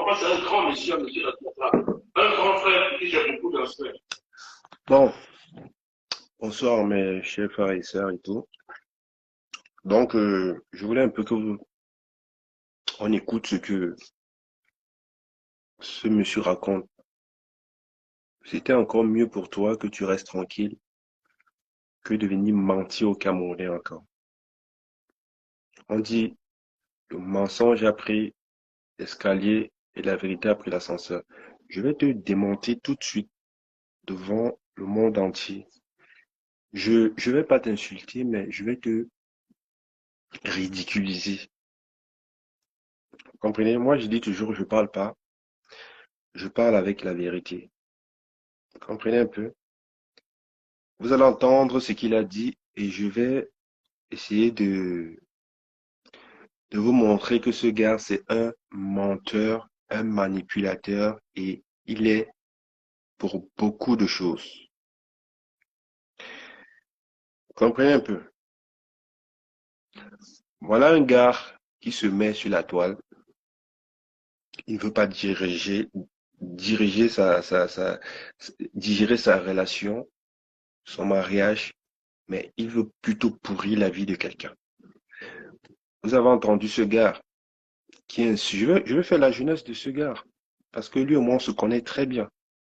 papa, c'est un grand monsieur, monsieur responsable. Un grand frère qui j'ai beaucoup de respect. Bon, bonsoir mes chers frères et sœurs et tout. Donc, je voulais un peu on écoute ce que ce monsieur raconte. C'était encore mieux pour toi que tu restes tranquille que de venir mentir aux Camerounais encore. On dit, le mensonge a pris l'escalier et la vérité a pris l'ascenseur. Je vais te démonter tout de suite devant le monde entier. Je vais pas t'insulter, mais je vais te ridiculiser. Vous comprenez? Moi, je dis toujours, je parle pas. Je parle avec la vérité. Vous comprenez un peu? Vous allez entendre ce qu'il a dit et je vais essayer de vous montrer que ce gars, c'est un menteur, un manipulateur et il est pour beaucoup de choses. Vous comprenez un peu? Voilà un gars qui se met sur la toile. Il ne veut pas diriger digérer sa relation, son mariage, mais il veut plutôt pourrir la vie de quelqu'un. Vous avez entendu ce gars qui est je vais faire la jeunesse de ce gars parce que lui au moins on se connaît très bien.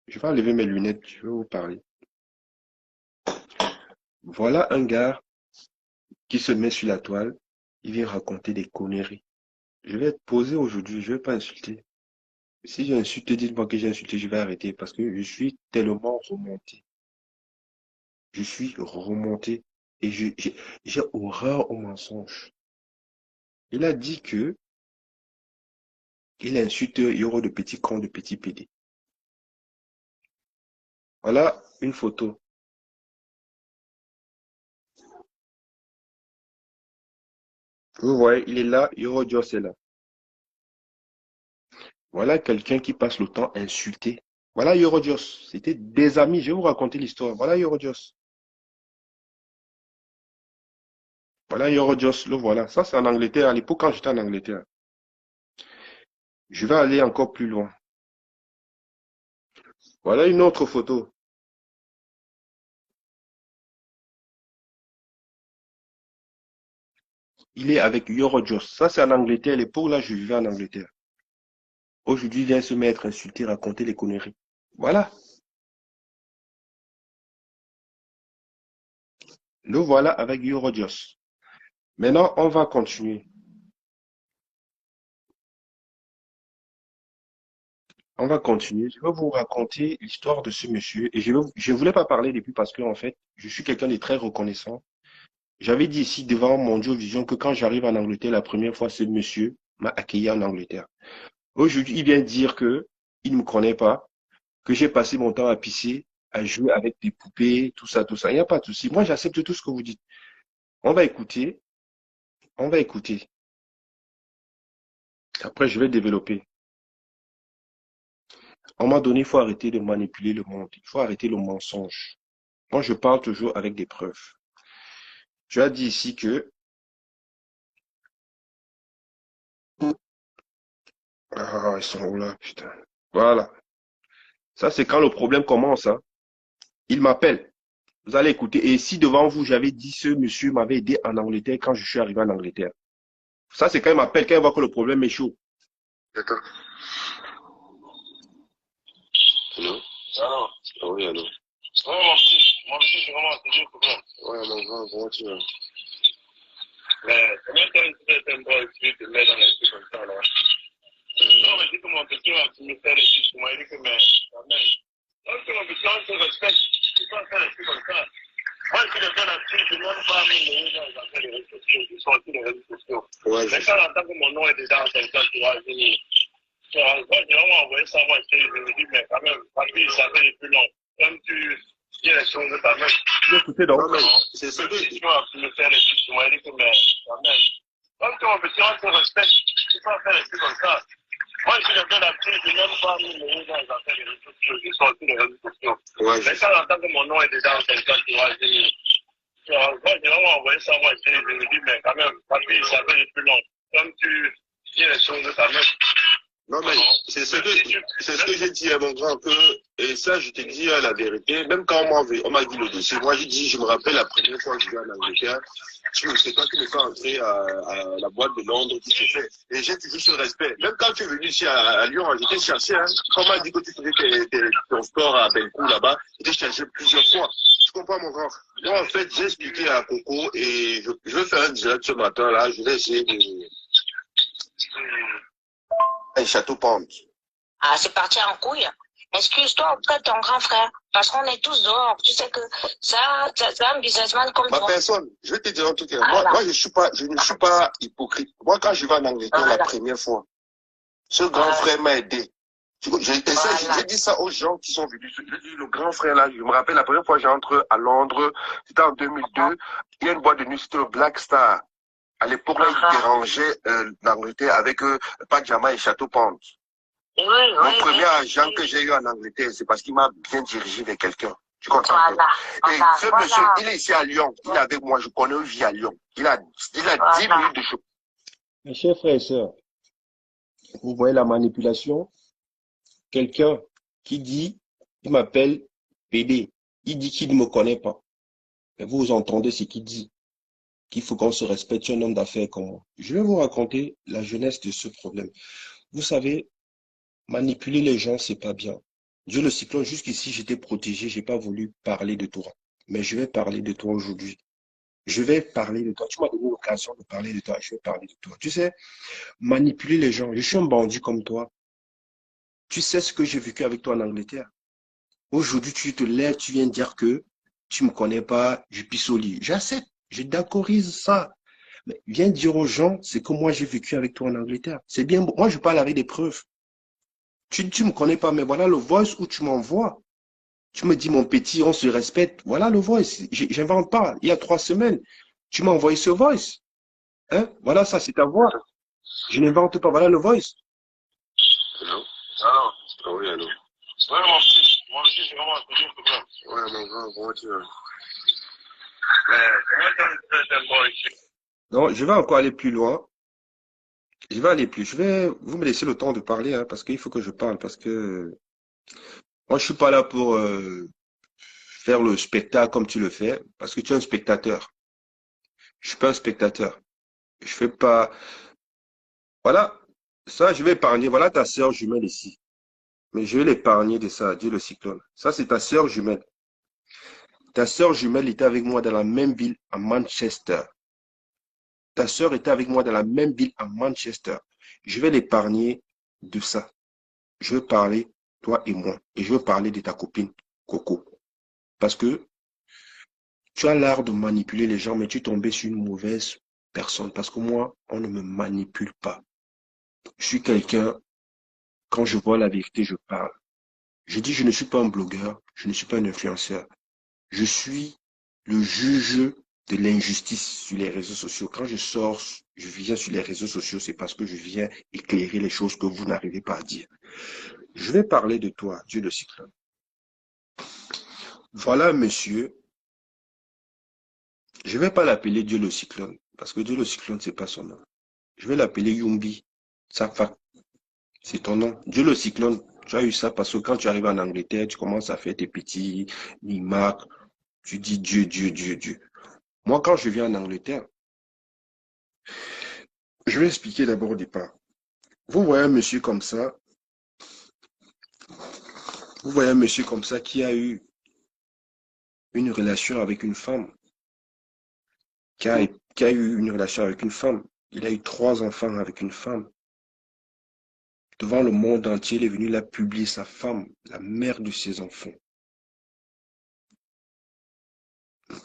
Je vais enlever mes lunettes, je vais vous parler. Voilà un gars qui se met sur la toile, il vient raconter des conneries. Je vais être posé aujourd'hui, je vais pas insulter. Si j'ai insulté, dites-moi que j'ai insulté, je vais arrêter parce que je suis tellement remonté. Je suis remonté et j'ai horreur au mensonge. Il a dit que il insulte, il y aura de petits cons, de petits pédés. Voilà une photo. Vous voyez, il est là, Eurodios est là. Voilà quelqu'un qui passe le temps à insulter. Voilà Eurodios. C'était des amis, je vais vous raconter l'histoire. Voilà Eurodios. Voilà Eurodios, le voilà. Ça, c'est en Angleterre, à l'époque quand j'étais en Angleterre. Je vais aller encore plus loin. Voilà une autre photo. Il est avec Eurodios. Ça, c'est en Angleterre. À l'époque, là, je vivais en Angleterre. Aujourd'hui, il vient se mettre à insulter, raconter les conneries. Voilà. Le voilà avec Eurodios. Maintenant, on va continuer. On va continuer. Je vais vous raconter l'histoire de ce monsieur. Et je voulais pas parler depuis parce que, en fait, je suis quelqu'un de très reconnaissant. J'avais dit ici devant mon Joe Vision que quand j'arrive en Angleterre, la première fois, ce monsieur m'a accueilli en Angleterre. Aujourd'hui, il vient dire que il ne me connaît pas, que j'ai passé mon temps à pisser, à jouer avec des poupées, tout ça, tout ça. Il n'y a pas de souci. Moi, j'accepte tout ce que vous dites. On va écouter. On va écouter. Après, je vais développer. On m'a donné, il faut arrêter de manipuler le monde. Il faut arrêter le mensonge. Moi, je parle toujours avec des preuves. Tu as dit ici que... Ah, ils sont où là, putain. Voilà. Ça, c'est quand le problème commence. Hein. Il m'appelle. Vous allez écouter. Et si devant vous, j'avais dit ce monsieur m'avait aidé en Angleterre quand je suis arrivé en Angleterre. Ça, c'est quand il m'appelle, quand il voit que le problème est chaud. D'accord. Allô? Alors, Ah oui, allô. oui, mon petit, c'est vraiment un problème. Ouais, mais comment tu vas? Mais combien de temps tu dois essayer de te mettre dans les trucs comme ça, là? Non, mais dis que mon petit va me faire des trucs pour moi. Il dit que, mais, quand même, lorsque mon petit, on se respecte, tu peux faire des trucs comme ça. Moi, je suis quelqu'un d'actif, je ne demande pas à mes moyens dans les affaires des réseaux sociaux. Ils sont aussi les réseaux sociaux. Ouais, Mais quand j'entends que mon nom est déjà en quelqu'un, tu vois, j'ai vraiment envoyé ça, moi, je me dis, mais quand même, papy, ça fait depuis long. Comme tu dis les choses de ta mère. écoutez donc. Non, mais c'est ce que tu vas me faire les trucs, tu m'as dit que, mais quand même. Lorsque mon petit, on se respecte, tu peux faire des trucs comme ça. Moi, je suis quelqu'un d'actif, je n'aime pas mes moyens dans les affaires des réseaux sociaux. Ils sont aussi les réseaux sociaux. Ouais, Mais quand j'entends que mon nom est déjà en quelqu'un, tu vois, moi, j'ai vraiment envoyé ça, moi, je me dis, mais quand même, papy, ça fait depuis long. Comme tu dis les choses de ta mère. Non, mais C'est ce que j'ai dit à mon grand peu, et ça, je te dis la vérité, même quand on m'a dit le dossier, moi, j'ai dit, je me rappelle la première fois que je vais en Angleterre, c'est toi qui me fais entrer à la boîte de Londres, qui se fait. Et j'ai toujours ce respect. Même quand tu es venu ici à Lyon, j'étais cherché, hein. Quand on m'a dit que tu faisais ton sport à Belcou, là-bas, j'étais cherché plusieurs fois. Tu comprends, mon grand? Moi, en fait, j'ai expliqué à Coco, et je vais faire un direct ce matin, là, je vais essayer de... Un château pente. Ah, c'est parti en couille. Excuse-toi auprès de ton grand frère, parce qu'on est tous dehors. Tu sais que ça c'est un businessman comme Ma toi. personne, je vais te dire un truc. Voilà. Moi, je ne suis pas hypocrite. Moi, quand je vais en Angleterre la première fois, ce grand frère m'a aidé. J'ai dit ça aux gens qui sont venus. Je dis, le grand frère là, je me rappelle la première fois que j'entre à Londres, c'était en 2002. Il y a une boîte de nuit, c'était le Black Star. À l'époque, là, il dérangeait l'Angleterre avec Pajama et Château Pente. Mon premier agent que j'ai eu en Angleterre, c'est parce qu'il m'a bien dirigé vers quelqu'un. Tu comprends? Et ce monsieur, il est ici à Lyon. Il est avec moi. Je connais une vie à Lyon. Il a 10 minutes de chemin. Mes chers frères et sœurs, vous voyez la manipulation? Quelqu'un qui dit, il m'appelle PD. Il dit qu'il ne me connaît pas. Et vous entendez ce qu'il dit. Qu'il faut qu'on se respecte, tu es un homme d'affaires comme moi. Je vais vous raconter la jeunesse de ce problème. Vous savez, manipuler les gens, c'est pas bien. Dieu le cyclone, jusqu'ici, j'étais protégé, j'ai pas voulu parler de toi. Mais je vais parler de toi aujourd'hui. Je vais parler de toi. Tu m'as donné l'occasion de parler de toi. Je vais parler de toi. Tu sais, manipuler les gens. Je suis un bandit comme toi. Tu sais ce que j'ai vécu avec toi en Angleterre. Aujourd'hui, tu te lèves, tu viens dire que tu me connais pas, je pisse au lit. J'accepte. Je d'accorise ça. Mais viens dire aux gens ce que moi j'ai vécu avec toi en Angleterre. C'est bien. Moi, je parle avec des preuves. Tu me connais pas, mais voilà le voice où tu m'envoies. Tu me dis, mon petit, on se respecte. Voilà le voice. J'invente pas. Il y a 3 semaines, tu m'as envoyé ce voice. Hein? Voilà, ça, c'est ta voix. Je n'invente pas. Voilà le voice. Allô? Allô? Ah oui, allô. Ouais, mon petit, c'est vraiment un problème. Ouais, mon grand, comment tu vas? Mais, comment t'as un bon ici? Non, je vais encore aller plus loin. Je vais aller plus. Vous me laissez le temps de parler, hein, parce qu'il faut que je parle, parce que moi, je suis pas là pour faire le spectacle comme tu le fais, parce que tu es un spectateur. Je suis pas un spectateur. Je fais pas. Voilà. Ça, je vais épargner. Voilà ta sœur jumelle ici. Mais je vais l'épargner de ça, Dieu le cyclone. Ça, c'est ta sœur jumelle. Ta sœur jumelle était avec moi dans la même ville à Manchester. Ta sœur était avec moi dans la même ville à Manchester. Je vais l'épargner de ça. Je veux parler, toi et moi. Et je veux parler de ta copine, Coco. Parce que tu as l'art de manipuler les gens, mais tu es tombé sur une mauvaise personne. Parce que moi, on ne me manipule pas. Je suis quelqu'un, quand je vois la vérité, je parle. Je dis, je ne suis pas un blogueur, je ne suis pas un influenceur. Je suis le juge de l'injustice sur les réseaux sociaux. Quand je sors, je viens sur les réseaux sociaux, c'est parce que je viens éclairer les choses que vous n'arrivez pas à dire. Je vais parler de toi, Dieu le cyclone. Voilà, monsieur. Je ne vais pas l'appeler Dieu le cyclone, parce que Dieu le cyclone, c'est pas son nom. Je vais l'appeler Yumbi. Safa. C'est ton nom. Dieu le cyclone, tu as eu ça parce que quand tu arrives en Angleterre, tu commences à faire tes petits mimacres. Tu dis Dieu, Dieu, Dieu, Dieu. Moi, quand je viens en Angleterre, je vais expliquer d'abord au départ. Vous voyez un monsieur comme ça, qui a eu une relation avec une femme, qui a eu une relation avec une femme. Il a eu 3 enfants avec une femme. Devant le monde entier, il est venu là publier sa femme, la mère de ses enfants.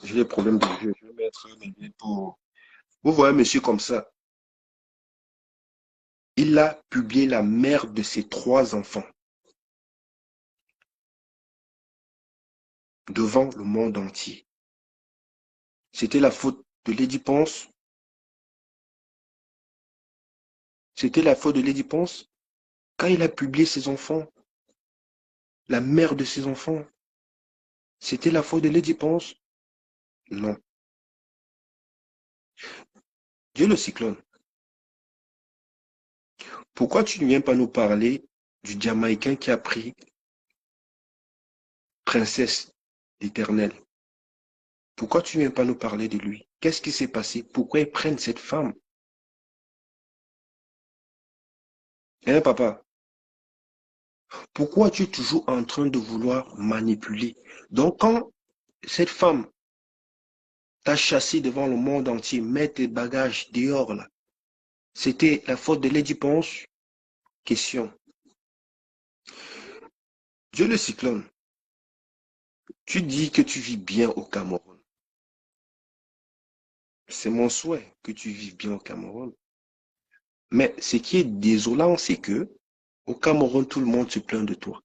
J'ai des problèmes de jeu, je vais mettre mes lunettes pour... Vous voyez un monsieur comme ça, il a publié la mère de ses 3 enfants devant le monde entier. C'était la faute de Lady Ponce. C'était la faute de Lady Ponce quand il a publié ses enfants, la mère de ses enfants. C'était la faute de Lady Ponce? Non. Dieu le cyclone. Pourquoi tu ne viens pas nous parler du Jamaïcain qui a pris Princesse éternelle. Pourquoi tu ne viens pas nous parler de lui? Qu'est-ce qui s'est passé? Pourquoi ils prennent cette femme? Hein, papa? Pourquoi tu es toujours en train de vouloir manipuler? Donc, quand cette femme t'a chassé devant le monde entier, mets tes bagages dehors, là, c'était la faute de Lady Ponce? Question. Dieu le cyclone, tu dis que tu vis bien au Cameroun. C'est mon souhait que tu vives bien au Cameroun. Mais ce qui est désolant, c'est que au Cameroun, tout le monde se plaint de toi.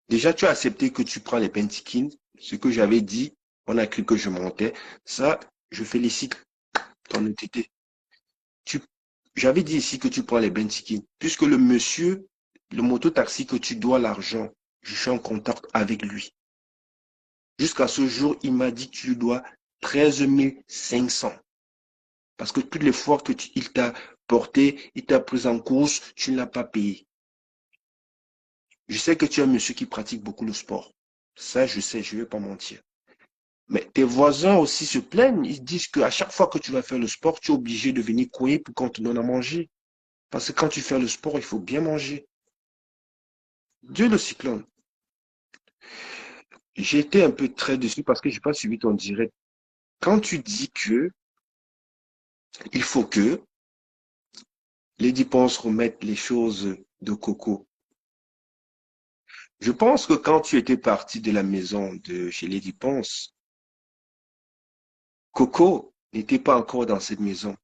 Déjà, tu as accepté que tu prends les pentikines, ce que j'avais dit, on a cru que je mentais. Ça, je félicite ton honnêteté. J'avais dit ici que tu prends les pentikines, puisque le monsieur, le mototaxi que tu dois l'argent, je suis en contact avec lui. Jusqu'à ce jour, il m'a dit que tu lui dois 13 500. Parce que toutes les fois que il t'a porté, il t'a pris en course, tu ne l'as pas payé. Je sais que tu es un monsieur qui pratique beaucoup le sport. Ça, je sais, je ne vais pas mentir. Mais tes voisins aussi se plaignent. Ils disent qu'à chaque fois que tu vas faire le sport, tu es obligé de venir courir pour qu'on te donne à manger. Parce que quand tu fais le sport, il faut bien manger. Dieu le cyclone. J'ai été un peu très déçu parce que je n'ai pas suivi ton direct. Quand tu dis que il faut que Lady Ponce remette les choses de Coco. Je pense que quand tu étais parti de la maison de chez Lady Ponce, Coco n'était pas encore dans cette maison.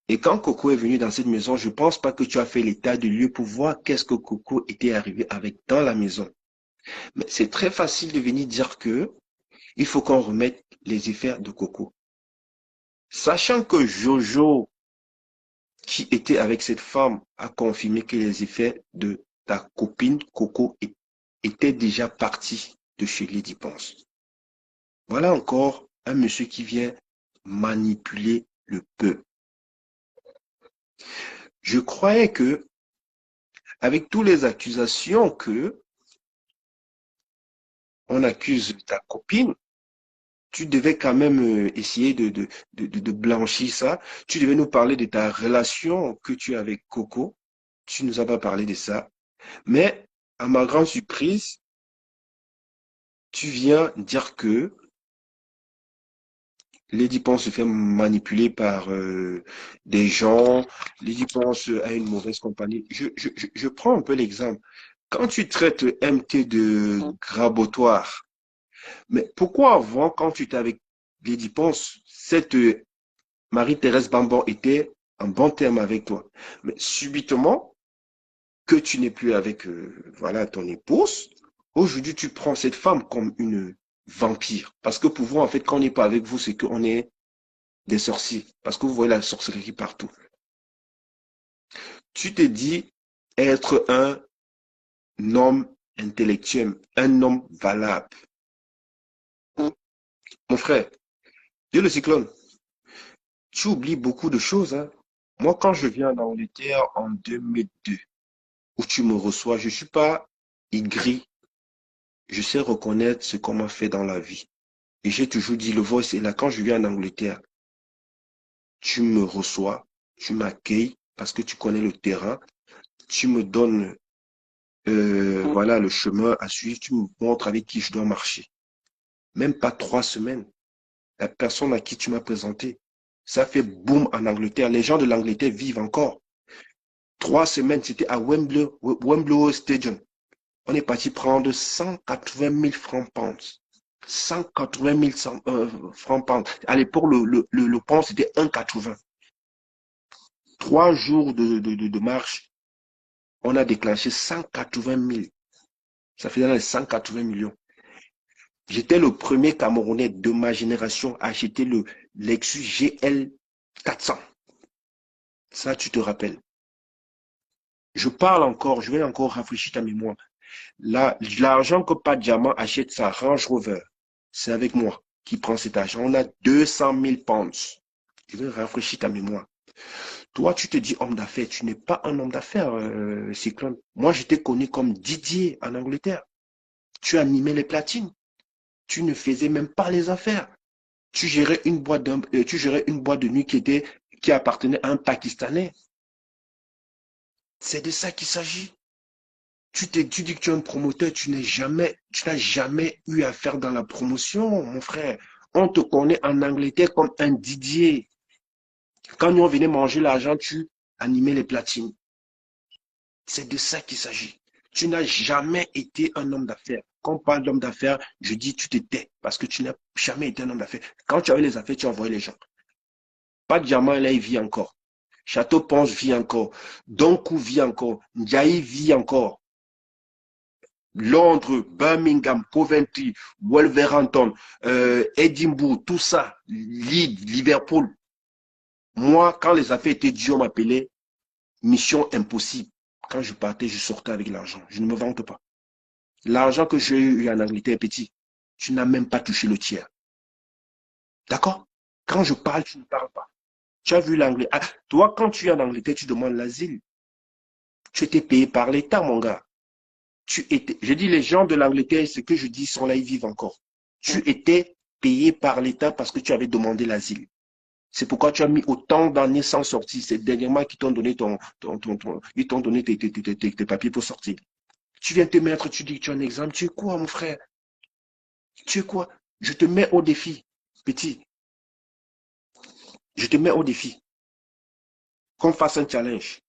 Et quand Coco est venu dans cette maison, je ne pense pas que tu as fait l'état de lieu pour voir qu'est-ce que Coco était arrivé avec dans la maison. Mais c'est très facile de venir dire que il faut qu'on remette les effets de Coco. Sachant que Jojo, qui était avec cette femme, a confirmé que les effets de ta copine Coco étaient déjà partis de chez Lady Ponce. Voilà encore un monsieur qui vient manipuler le peuple. Je croyais que, avec toutes les accusations que on accuse ta copine, tu devais quand même essayer de blanchir ça. Tu devais nous parler de ta relation que tu as avec Coco. Tu ne nous as pas parlé de ça. Mais, à ma grande surprise, tu viens dire que Lady Ponce se fait manipuler par des gens. Lady Ponce a une mauvaise compagnie. Je prends un peu l'exemple. Quand tu traites MT de grabotoire, mais pourquoi avant, quand tu étais avec Lady Ponce, cette Marie-Thérèse Bambon était en bon terme avec toi? Mais subitement, que tu n'es plus avec voilà, ton épouse, aujourd'hui tu prends cette femme comme une vampire. Parce que pour vous, en fait, quand on n'est pas avec vous, c'est qu'on est des sorciers. Parce que vous voyez la sorcellerie partout. Tu te dis être un homme intellectuel, un homme valable. Mon frère, Dieu le cyclone, tu oublies beaucoup de choses. Hein. Moi, quand je viens d'Angleterre en 2002, où tu me reçois, je ne suis pas aigri. Je sais reconnaître ce qu'on m'a fait dans la vie. Et j'ai toujours dit, le voice est là. Quand je viens en Angleterre, tu me reçois, tu m'accueilles parce que tu connais le terrain, tu me donnes voilà, le chemin à suivre, tu me montres avec qui je dois marcher. Même pas 3 semaines. La personne à qui tu m'as présenté, ça fait boum en Angleterre. Les gens de l'Angleterre vivent encore. 3 semaines, c'était à Wembley Stadium. On est parti prendre 180 000 francs pounds. 180 000 francs pounds. À l'époque, le pound, c'était 1,80. 3 jours de marche, on a déclenché 180 000. Ça faisait dans les 180 millions. J'étais le premier Camerounais de ma génération à acheter le Lexus GL 400. Ça, tu te rappelles. Je parle encore, je vais encore rafraîchir ta mémoire. L'argent que Pat Diamant achète sa Range Rover, c'est avec moi qui prend cet argent. On a 200 000 pounds. Je vais rafraîchir ta mémoire. Toi, tu te dis homme d'affaires. Tu n'es pas un homme d'affaires, Cyclone. Moi, je t'ai connu comme Didier en Angleterre. Tu animais les platines. Tu ne faisais même pas les affaires. Tu gérais une boîte de nuit qui appartenait à un Pakistanais. C'est de ça qu'il s'agit. Tu dis que tu es un promoteur, tu n'as jamais eu à faire dans la promotion, mon frère. On te connaît en Angleterre comme un Didier. Quand nous on venait manger l'argent, tu animais les platines. C'est de ça qu'il s'agit. Tu n'as jamais été un homme d'affaires. Quand on parle d'homme d'affaires, je dis tu te tais parce que tu n'as jamais été un homme d'affaires. Quand tu avais les affaires, tu envoyais les gens. Pas de diamant, là, il vit encore. Château Ponce vit encore. Donkou vit encore. Ndiaye vit encore. Londres, Birmingham, Coventry, Wolverhampton, Edinburgh, tout ça, Leeds, Liverpool. Moi, quand les affaires étaient dures, on m'appelait mission impossible. Quand je partais, je sortais avec l'argent. Je ne me vante pas. L'argent que j'ai eu en Angleterre, petit, tu n'as même pas touché le tiers. D'accord? Quand je parle, tu ne parles pas. Tu as vu l'anglais. Ah, toi, quand tu es en Angleterre, tu demandes l'asile. Tu étais payé par l'État, mon gars. Je dis les gens de l'Angleterre, ce que je dis sont là, ils vivent encore. Tu étais payé par l'État parce que tu avais demandé l'asile. C'est pourquoi tu as mis autant d'années sans sortir. C'est dernièrement qu'ils t'ont donné ils t'ont donné tes papiers pour sortir. Tu viens te mettre, tu dis que tu as un examen. Tu es quoi, mon frère? Tu es quoi? Je te mets au défi, petit. Je te mets au défi. Qu'on fasse un challenge.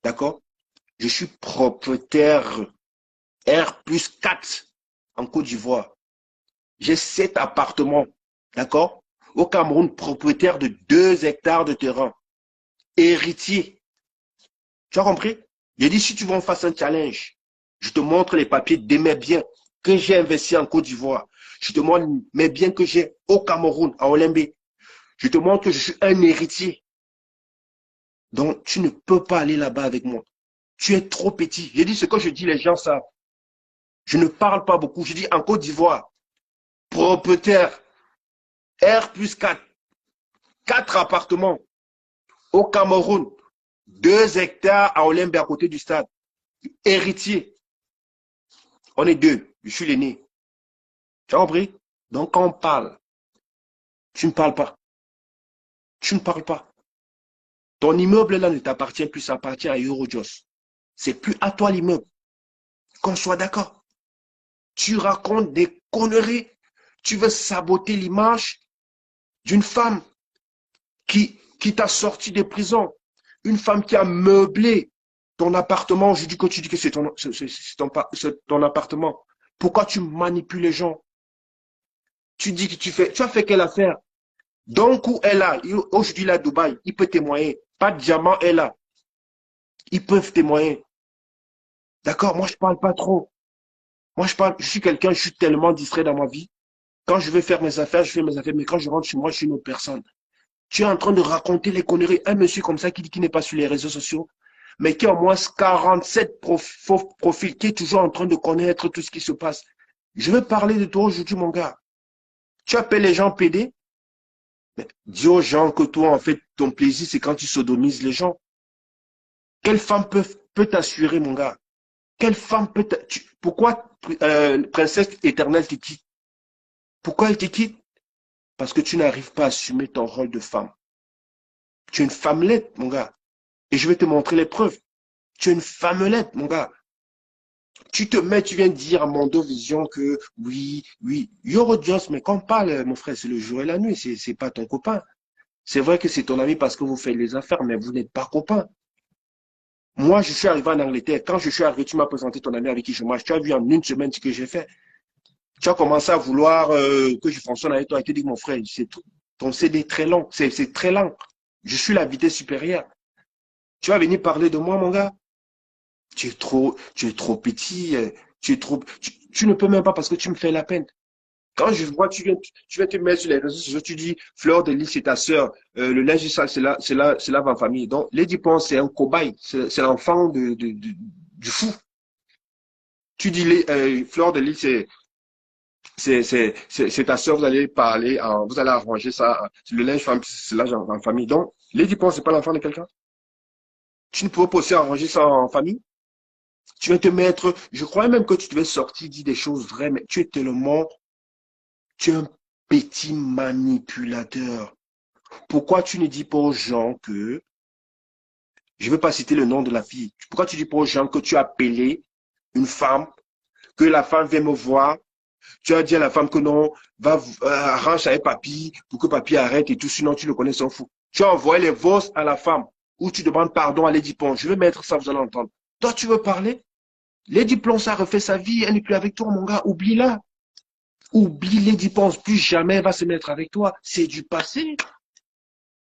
D'accord? Je suis propriétaire R+4 en Côte d'Ivoire. J'ai 7 appartements. D'accord? Au Cameroun, propriétaire de 2 hectares de terrain. Héritier. Tu as compris? J'ai dit, si tu veux en faire un challenge, je te montre les papiers de mes biens que j'ai investis en Côte d'Ivoire. Je te montre mes biens que j'ai au Cameroun, à Olymbe. Je te montre que je suis un héritier. Donc, tu ne peux pas aller là-bas avec moi. Tu es trop petit. J'ai dit ce que je dis, les gens savent. Je ne parle pas beaucoup. Je dis en Côte d'Ivoire, propriétaire, R+4, 4 appartements. Au Cameroun, 2 hectares à Olymbe à côté du stade. Héritier. On est 2. Je suis l'aîné. Tu as compris? Donc, quand on parle, tu ne parles pas. Tu ne parles pas. Ton immeuble là ne t'appartient plus, ça appartient à Eurojust. C'est plus à toi l'immeuble. Qu'on soit d'accord. Tu racontes des conneries. Tu veux saboter l'image d'une femme qui t'a sorti de prison. Une femme qui a meublé ton appartement. Je dis que tu dis que c'est ton appartement. Pourquoi tu manipules les gens? Tu dis que tu as fait quelle affaire? Donc, où est là? Aujourd'hui, là, à Dubaï, il peut témoigner. Pas de diamant est là. Ils peuvent témoigner. D'accord? Moi, je parle pas trop. Moi, je suis quelqu'un, je suis tellement distrait dans ma vie. Quand je vais faire mes affaires, je fais mes affaires. Mais quand je rentre chez moi, je suis une autre personne. Tu es en train de raconter les conneries. Un monsieur comme ça qui n'est pas sur les réseaux sociaux, mais qui a au moins 47 faux profils, qui est toujours en train de connaître tout ce qui se passe. Je veux parler de toi aujourd'hui, mon gars. Tu appelles les gens PD. Mais dis aux gens que toi, en fait, ton plaisir, c'est quand tu sodomises les gens. Quelle femme peut t'assurer, mon gars? Quelle femme peut t'assurer? Pourquoi princesse éternelle te quitte? Pourquoi elle te quitte? Parce que tu n'arrives pas à assumer ton rôle de femme. Tu es une femmelette, mon gars. Et je vais te montrer les preuves. Tu es une femmelette, mon gars. Tu viens dire à Mondo Vision que oui, Eurojust, mais quand on parle, mon frère, c'est le jour et la nuit, c'est pas ton copain. C'est vrai que c'est ton ami parce que vous faites les affaires, mais vous n'êtes pas copains. Moi, je suis arrivé en Angleterre. Quand je suis arrivé, tu m'as présenté ton ami avec qui je marche. Tu as vu en une semaine ce que j'ai fait. Tu as commencé à vouloir que je fonctionne avec toi. Et tu dis, mon frère, c'est tout. Ton CD est très long. C'est très lent. Je suis la vitesse supérieure. Tu vas venir parler de moi, mon gars. Tu es trop petit. Tu ne peux même pas parce que tu me fais la peine. Quand je vois, tu viens te mettre sur les réseaux sociaux, tu dis, Fleur de Lys, c'est ta sœur. Le linge sale, c'est là en famille. Donc, Lady Ponce, c'est un cobaye. C'est l'enfant du fou. Tu dis, Fleur de Lys, c'est ta sœur, vous allez parler, vous allez arranger ça. Le linge, c'est là en famille. Donc, Lady Ponce, c'est pas l'enfant de quelqu'un? Tu ne pouvais pas aussi arranger ça en famille? Tu vas te mettre, je crois même que tu devais sortir, dire des choses vraies, mais tu es tellement, tu es un petit manipulateur. Pourquoi tu ne dis pas aux gens que, je ne veux pas citer le nom de la fille, pourquoi tu ne dis pas aux gens que tu as appelé une femme, que la femme vient me voir, tu as dit à la femme que non, va, arrange avec papy pour que papy arrête et tout, sinon tu le connais, s'en fout. Tu as envoyé les voix à la femme où tu demandes pardon à Lady Pon. Je vais mettre ça, vous allez entendre. Toi, tu veux parler? Lady Pon, ça refait sa vie, elle n'est plus avec toi, mon gars, oublie-la. Oublie Lady Pon, plus jamais elle va se mettre avec toi. C'est du passé.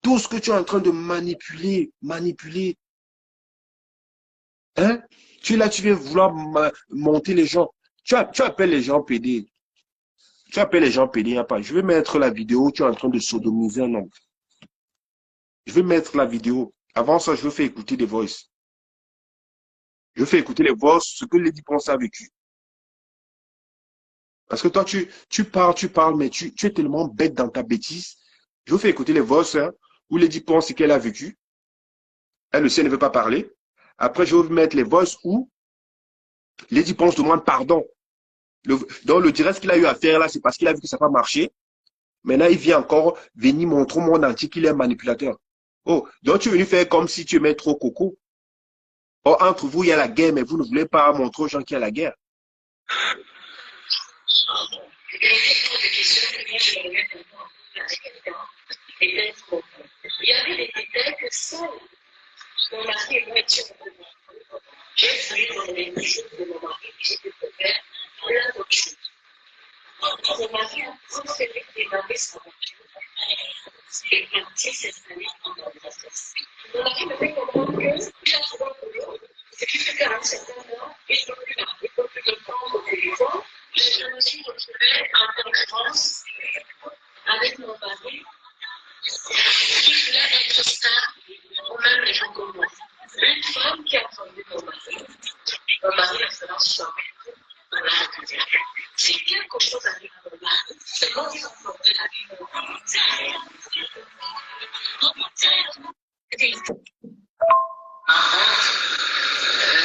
Tout ce que tu es en train de manipuler, hein? Tu es là, tu viens vouloir monter les gens. Tu appelles les gens PD. Tu appelles les gens PD, il n'y a pas. Je vais mettre la vidéo où tu es en train de sodomiser un homme. Je vais mettre la vidéo. Avant ça, je vais faire écouter des voices. Je fais écouter les voix, ce que Lady Ponce a vécu. Parce que toi, tu parles, mais tu es tellement bête dans ta bêtise. Je vous fais écouter les voix hein, où Lady Ponce, ce qu'elle a vécu. Elle aussi, elle ne veut pas parler. Après, je vais vous mettre les voix où Lady Ponce demande pardon. Donc, le direct qu'il a eu à faire là, c'est parce qu'il a vu que ça n'a pas marché. Maintenant, il vient encore venir montrer au monde entier qu'il est un manipulateur. Oh, donc tu es venu faire comme si tu aimais trop Coco. Oh, entre vous, il y a la guerre, mais vous ne voulez pas montrer aux gens qu'il y a la guerre. Il y avait des détails que seul mon mari et moi étions au courant. J'ai fouillé dans les bijoux de mon mari et j'ai découvert plein d'autres choses. Mon mari a préféré démarrer sa voiture et partir s'installer en Angleterre. Mon mari me fait comprendre qu'il a trouvé un boulot, ce qui fait qu'à un certain moment, il ne peut plus me prendre au téléphone. Je me suis retrouvée en concurrence avec mon mari qui voulait être star ou même les gens comme moi. Une femme qui a attendu mon mari a fait un choc. Si quelque chose arrive à mon mari, c'est moi qui vais porter la vie de mon mari.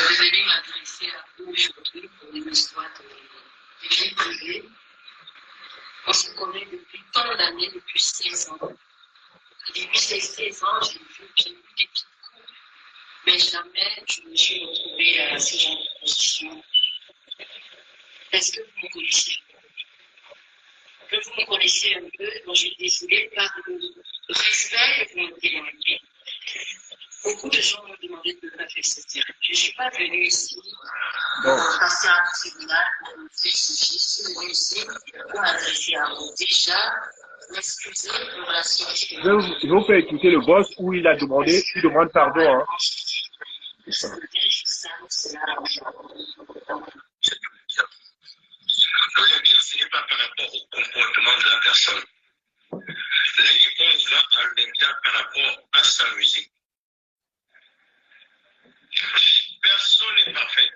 Je vais m'adresser à vous aujourd'hui pour une histoire de vie privée. On se connaît depuis tant d'années, depuis 16 ans. Depuis ces 16 ans, j'ai vu des petites coups, mais jamais je me suis retrouvée à ce genre de position. Est-ce que vous me connaissez? Que vous me connaissez un peu, dont j'ai décidé par le respect que vous me demandez. Beaucoup de gens m'ont demandé de ne pas faire ce direct. Je ne suis pas venue ici pour passer un tribunal pour faire ceci. Je suis venue ici pour m'adresser à vous. Déjà, m'excuser de relation. Je vais vous faire écouter le boss où il a demandé, il demande pardon. Hein. Ce n'est pas par rapport au comportement de la personne. L'épouse va à l'intérieur par rapport à sa musique. Personne n'est parfait.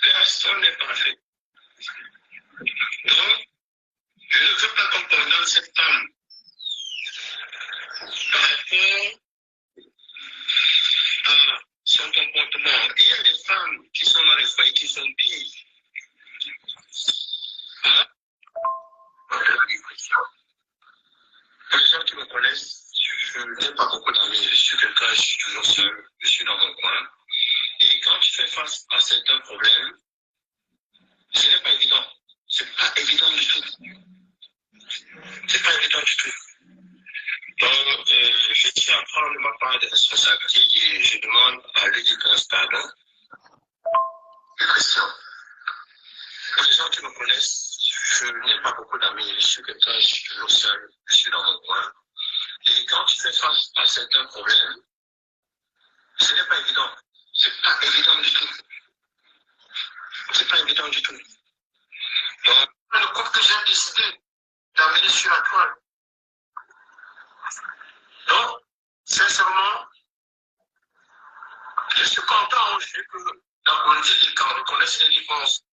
Personne n'est parfait. Donc, je ne veux pas qu'on condamne cette femme par rapport à son comportement. Il y a des femmes qui sont dans les foyers qui sont pires. Hein? Pour les gens qui me connaissent, je n'ai pas beaucoup d'amis. Je suis quelqu'un, je suis toujours seul, je suis dans mon coin. Et quand tu fais face à certains problèmes, ce n'est pas évident. C'est pas évident du tout. C'est pas évident du tout. Donc, je tiens à prendre ma part de responsabilité et je demande à l'éducation pardon. Et Christian, pour les gens qui me connaissent, je n'ai pas beaucoup d'amis. Je suis quelqu'un, je suis toujours seul, je suis dans mon coin. Et quand tu fais face à certains problèmes, ce n'est pas évident. C'est pas évident du tout. C'est pas évident du tout. Donc, le couple que j'ai décidé d'amener sur la toile. Donc, sincèrement, je suis content aujourd'hui que dans mon dit, quand on connaisse les défenses,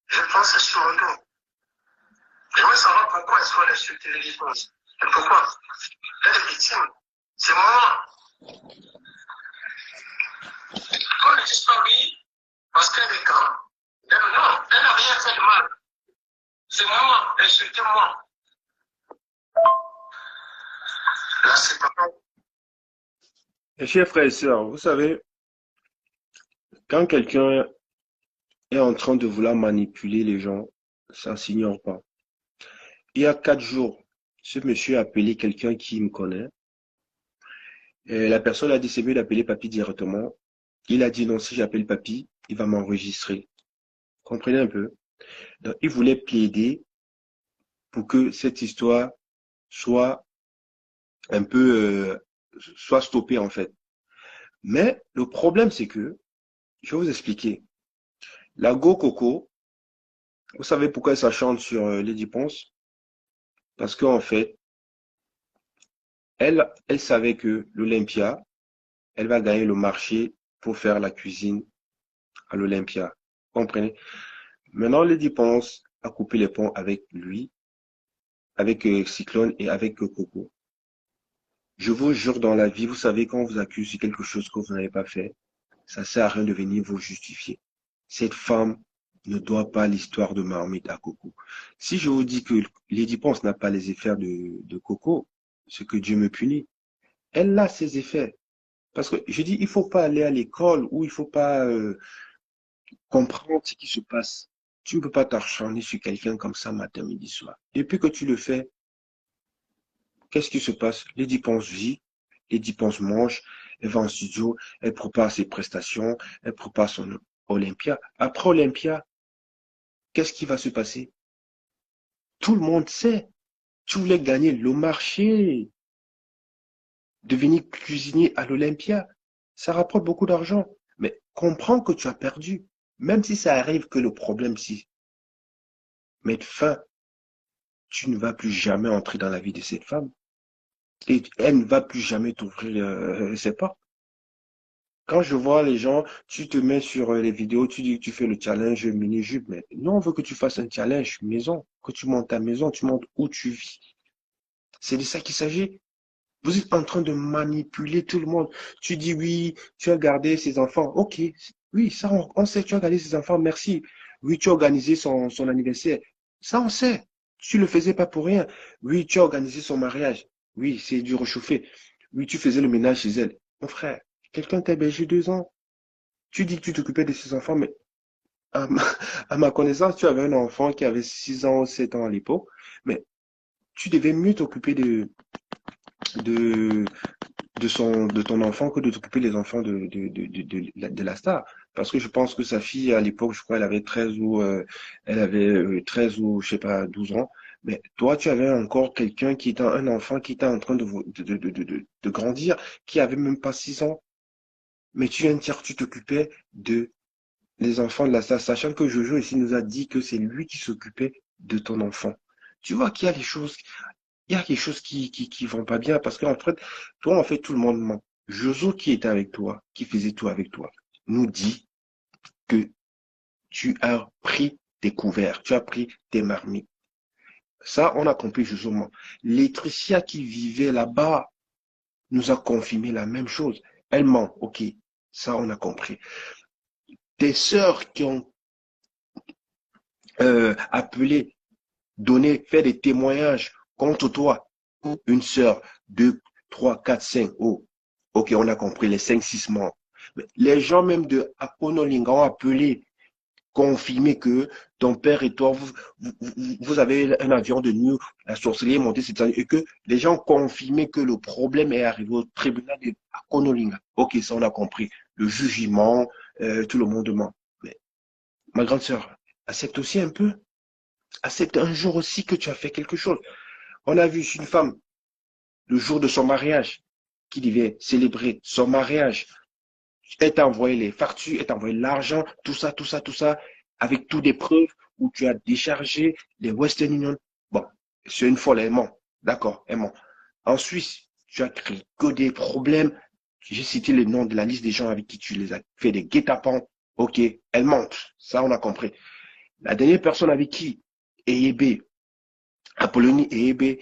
je pense sur un dos. J'aimerais savoir pourquoi est-ce qu'on a insulté les défenses. Et pourquoi? Elle est victime. C'est moi. a disparu parce qu'elle est grande. Non, elle n'a rien fait de mal. C'est moi, insultez-moi. Là, c'est pas mal. Mes chers frères et sœurs, vous savez, quand quelqu'un est en train de vouloir manipuler les gens, ça s'ignore pas. Il y a 4 jours, ce monsieur a appelé quelqu'un qui me connaît. Et la personne a dit c'est mieux d'appeler papy directement. Il a dit non, si j'appelle papy, il va m'enregistrer. Comprenez un peu? Donc, il voulait plaider pour que cette histoire soit un peu, soit stoppée en fait. Mais le problème, c'est que, je vais vous expliquer. La Go Coco, vous savez pourquoi ça chante sur Lady Ponce? Parce qu'en fait, elle savait que l'Olympia, elle va gagner le marché pour faire la cuisine à l'Olympia. Comprenez? Maintenant, Lady Ponce a coupé les ponts avec lui, avec Cyclone et avec Coco. Je vous jure, dans la vie, vous savez, quand on vous accuse de quelque chose que vous n'avez pas fait, ça sert à rien de venir vous justifier. Cette femme ne doit pas l'histoire de Marmite à Coco. Si je vous dis que Lady Ponce n'a pas les effets de Coco, c'est que Dieu me punit. Elle a ses effets. Parce que je dis, il faut pas aller à l'école ou il faut pas comprendre ce qui se passe. Tu ne peux pas t'acharner sur quelqu'un comme ça matin, midi, soir. Depuis que tu le fais, qu'est-ce qui se passe? Lady Ponce vit, Lady Ponce mange, elle va en studio, elle prépare ses prestations, elle prépare son Olympia. Après Olympia, qu'est-ce qui va se passer? Tout le monde sait. Tu voulais gagner le marché, devenir cuisinier à l'Olympia. Ça rapporte beaucoup d'argent. Mais comprends que tu as perdu. Même si ça arrive que le problème, si mettre fin, tu ne vas plus jamais entrer dans la vie de cette femme. Et elle ne va plus jamais t'ouvrir ses portes. Quand je vois les gens, tu te mets sur les vidéos, tu dis que tu fais le challenge mini-jupe, mais non, on veut que tu fasses un challenge maison, que tu montes ta maison, tu montes où tu vis. C'est de ça qu'il s'agit. Vous êtes en train de manipuler tout le monde. Tu dis oui, tu as gardé ses enfants. Ok, oui, ça on sait, tu as gardé ses enfants, merci. Oui, tu as organisé son anniversaire. Ça on sait. Tu le faisais pas pour rien. Oui, tu as organisé son mariage. Oui, c'est du réchauffé. Oui, tu faisais le ménage chez elle. Mon frère, quelqu'un t'a hébergé 2 ans. Tu dis que tu t'occupais de ses enfants, mais à ma, à ma connaissance, tu avais un enfant qui avait 6 ans ou 7 ans à l'époque. Mais tu devais mieux t'occuper de, de ton enfant que de t'occuper des enfants de la star. Parce que je pense que sa fille, à l'époque, je crois, elle avait 13 ou, elle avait 13 ou, je sais pas, 12 ans. Mais toi, tu avais encore quelqu'un qui était un enfant qui était en train de grandir, qui avait même pas 6 ans. Mais tu viens de dire que tu t'occupais de les enfants de la star, sachant que Jojo ici nous a dit que c'est lui qui s'occupait de ton enfant. Tu vois qu'il y a des choses, il y a quelque chose qui vont pas bien parce qu'en fait, toi, en fait, tout le monde ment. Jojo qui était avec toi, qui faisait tout avec toi, nous dit que tu as pris tes couverts, tu as pris tes marmites. Ça, on a compris Jojo ment. Laetitia qui vivait là-bas nous a confirmé la même chose. Elle ment, ok. Ça, on a compris. Tes sœurs qui ont appelé, donné, fait des témoignages contre toi, une sœur, 2, 3, 4, 5, oh, ok, on a compris, les 5, 6 morts. Mais les gens même de Akonolinga ont appelé, confirmé que ton père et toi, vous avez un avion de nuit, la sorcellerie est montée cette année, et que les gens ont confirmé que le problème est arrivé au tribunal de Akonolinga. Ok, ça on a compris. Le jugement, tout le monde ment. Mais ma grande sœur, accepte aussi un peu. Accepte un jour aussi que tu as fait quelque chose. On a vu une femme, le jour de son mariage, qui devait célébrer son mariage. Elle t'a envoyé les factures, elle t'a envoyé l'argent, tout ça, tout ça, tout ça, avec toutes des preuves où tu as déchargé les Western Union. Bon, c'est une folle, elle ment. D'accord, elle ment. En Suisse, tu as créé que des problèmes. J'ai cité le nom de la liste des gens avec qui tu les as fait des guet-apens. Ok, elle ment. Ça, on a compris. La dernière personne avec qui EEB, Apollonie et EEB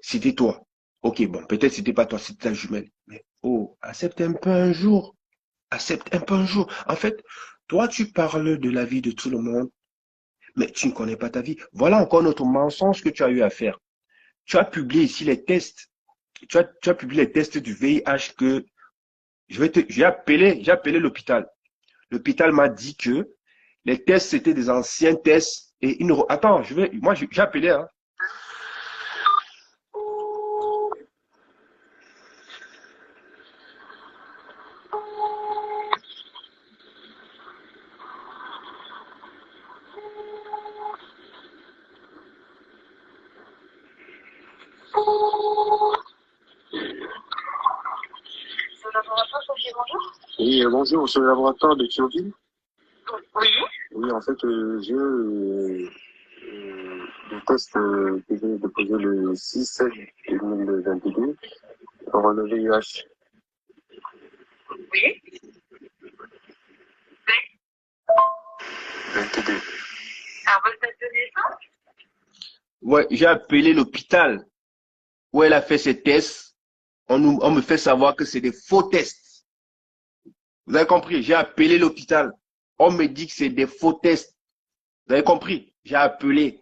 c'était toi. Ok, bon, peut-être c'était pas toi, c'était ta jumelle. Mais oh, accepte un peu un jour. Accepte un peu un jour. En fait, toi, tu parles de la vie de tout le monde, mais tu ne connais pas ta vie. Voilà encore notre mensonge que tu as eu à faire. Tu as publié ici les tests. Tu as publié les tests du VIH que j'ai appelé l'hôpital. L'hôpital m'a dit que les tests, c'était des anciens tests et attends, j'ai appelé, hein. Sur le laboratoire, Sophie, bonjour. Oui, bonjour, c'est le laboratoire de Thionville. Oui. Oui, en fait, j'ai le test que j'ai déposé le 6 2022 pour le VIH. Oui. 22. À votre date de naissance? Ouais, j'ai appelé l'hôpital où elle a fait ses tests. On me fait savoir que c'est des faux tests. Vous avez compris? J'ai appelé l'hôpital. On me dit que c'est des faux tests. Vous avez compris? J'ai appelé.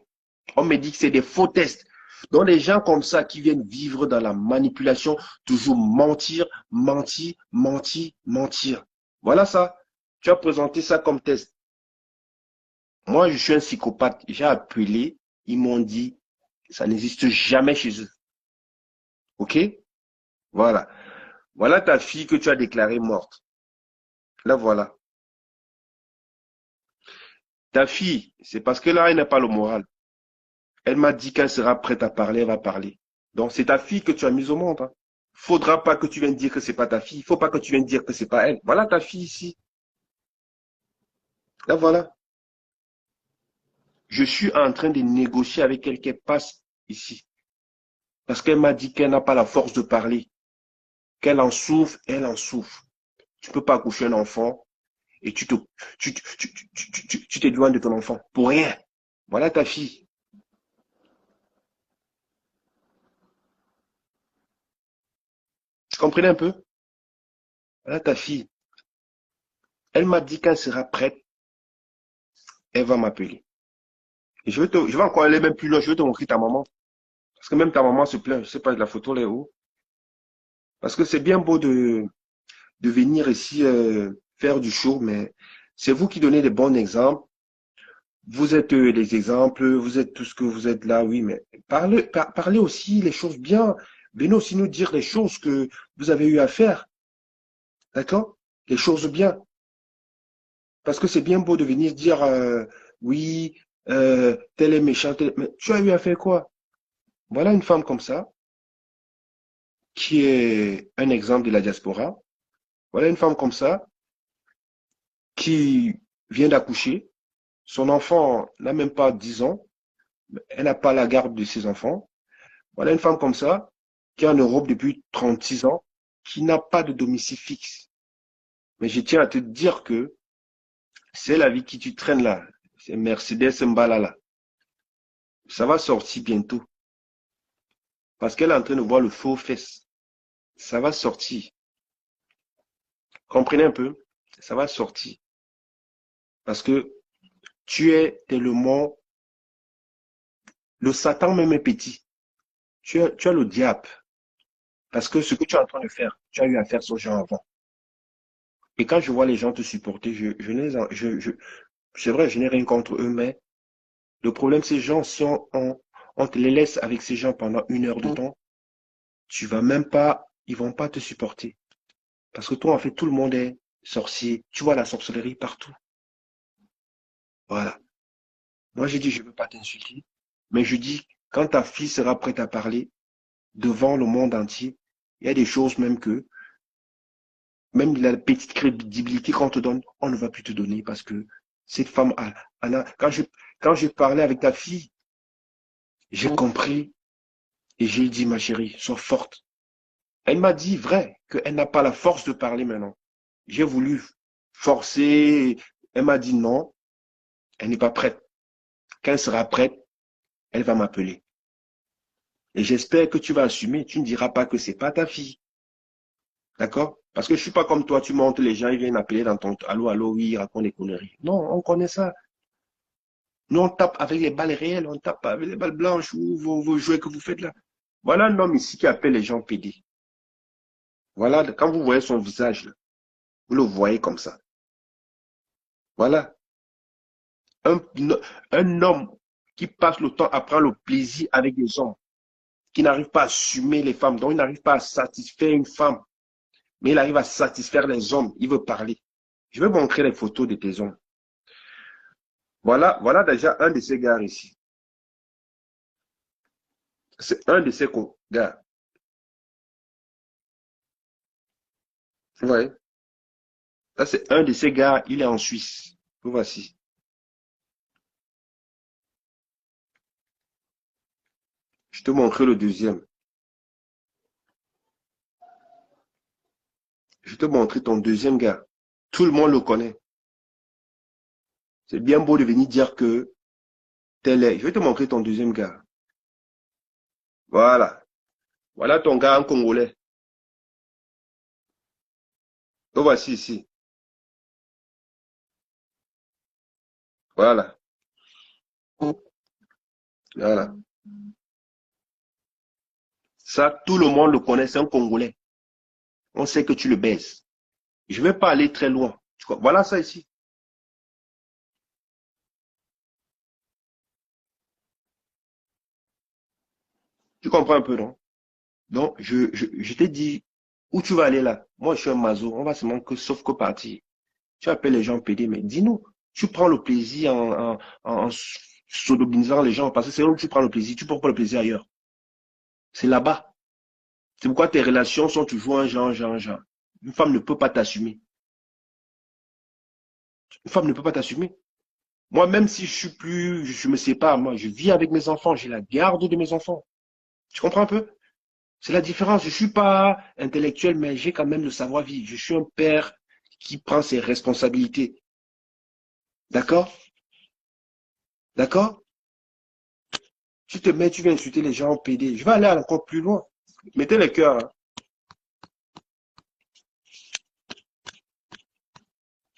On me dit que c'est des faux tests. Donc, des gens comme ça qui viennent vivre dans la manipulation, toujours mentir, mentir, mentir, mentir. Voilà ça. Tu as présenté ça comme test. Moi, je suis un psychopathe. J'ai appelé. Ils m'ont dit, ça n'existe jamais chez eux. OK? Voilà. Voilà ta fille que tu as déclarée morte. Là, voilà. Ta fille, c'est parce que là, elle n'a pas le moral. Elle m'a dit qu'elle sera prête à parler, elle va parler. Donc, c'est ta fille que tu as mise au monde, hein. Faudra pas que tu viennes dire que c'est pas ta fille. Faut pas que tu viennes dire que c'est pas elle. Voilà ta fille ici. Là, voilà. Je suis en train de négocier avec elle qu'elle passe ici. Parce qu'elle m'a dit qu'elle n'a pas la force de parler. Qu'elle en souffre, elle en souffre. Tu peux pas accoucher un enfant et tu t'éloignes de ton enfant. Pour rien. Voilà ta fille. Tu comprenais un peu? Voilà ta fille. Elle m'a dit qu'elle sera prête. Elle va m'appeler. Et je vais encore aller même plus loin. Je vais te montrer ta maman. Parce que même ta maman se plaint. Je sais pas, la photo là est où. Parce que c'est bien beau de venir ici faire du show, mais c'est vous qui donnez des bons exemples. Vous êtes les exemples, vous êtes tout ce que vous êtes là, oui, mais parlez aussi les choses bien. Venez aussi nous dire les choses que vous avez eu à faire. D'accord? Les choses bien. Parce que c'est bien beau de venir dire oui, tel est méchant, mais tu as eu à faire quoi? Voilà une femme comme ça, qui est un exemple de la diaspora. Voilà une femme comme ça, qui vient d'accoucher. Son enfant n'a même pas 10 ans. Elle n'a pas la garde de ses enfants. Voilà une femme comme ça, qui est en Europe depuis 36 ans, qui n'a pas de domicile fixe. Mais je tiens à te dire que c'est la vie qui tu traînes là. C'est Mercedes Mbala là. Ça va sortir bientôt. Parce qu'elle est en train de voir le faux fesse. Ça va sortir. Comprenez un peu? Ça va sortir. Parce que tu es tellement... Le Satan même est petit. Tu as le diable. Parce que ce que tu es en train de faire, tu as eu à faire ce genre avant. Et quand je vois les gens te supporter, c'est vrai, je n'ai rien contre eux, mais le problème, ces gens, si on te les laisse avec ces gens pendant 1 heure de temps, tu vas même pas, ils vont pas te supporter. Parce que toi, en fait, tout le monde est sorcier. Tu vois la sorcellerie partout. Voilà. Moi, j'ai dit, je ne veux pas t'insulter, mais je dis, quand ta fille sera prête à parler devant le monde entier, il y a des choses même la petite crédibilité qu'on te donne, on ne va plus te donner parce que cette femme, Anna, quand je parlais avec ta fille, j'ai compris et j'ai dit, ma chérie, sois forte. Elle m'a dit, vrai, qu'elle n'a pas la force de parler maintenant. J'ai voulu forcer. Elle m'a dit non, elle n'est pas prête. Quand elle sera prête, elle va m'appeler. Et j'espère que tu vas assumer. Tu ne diras pas que c'est pas ta fille. D'accord? Parce que je suis pas comme toi, tu montes les gens, ils viennent appeler dans ton allô, allô, oui, ils racontent des conneries. Non, on connaît ça. Nous, on tape avec les balles réelles, on tape avec les balles blanches ou vos jouets que vous faites là. Voilà un homme ici qui appelle les gens PD. Voilà, quand vous voyez son visage, là, vous le voyez comme ça. Voilà. Un, un homme qui passe le temps à prendre le plaisir avec des hommes, qui n'arrive pas à assumer les femmes, donc il n'arrive pas à satisfaire une femme, mais il arrive à satisfaire les hommes, il veut parler. Je vais montrer les photos de tes hommes. Voilà, voilà déjà un de ces gars ici. C'est un de ces gars. Vous voyez? Ça, c'est un de ces gars, il est en Suisse. Vous voici. Je te montre le deuxième. Je te montre ton deuxième gars. Tout le monde le connaît. C'est bien beau de venir dire que tel est. Je vais te montrer ton deuxième gars. Voilà. Voilà ton gars en congolais. Le voici ici. Voilà. Voilà. Ça, tout le monde le connaît, c'est un Congolais. On sait que tu le baises. Je ne vais pas aller très loin. Voilà ça ici. Tu comprends un peu, non? Donc, je t'ai dit, où tu vas aller là? Moi, je suis un mazo. On va se manquer, sauf que partir. Tu appelles les gens PD, mais dis-nous, tu prends le plaisir en sodomisant les gens, parce que c'est là où tu prends le plaisir. Tu prends pas le plaisir ailleurs. C'est là-bas. C'est pourquoi tes relations sont toujours un genre. Une femme ne peut pas t'assumer. Une femme ne peut pas t'assumer. Moi, même si je me sépare, moi, je vis avec mes enfants, j'ai la garde de mes enfants. Tu comprends un peu? C'est la différence. Je suis pas intellectuel, mais j'ai quand même le savoir-vivre. Je suis un père qui prend ses responsabilités. D'accord? D'accord? Tu te mets, tu viens insulter les gens en PD. Je vais aller encore plus loin. Mettez les cœurs, hein.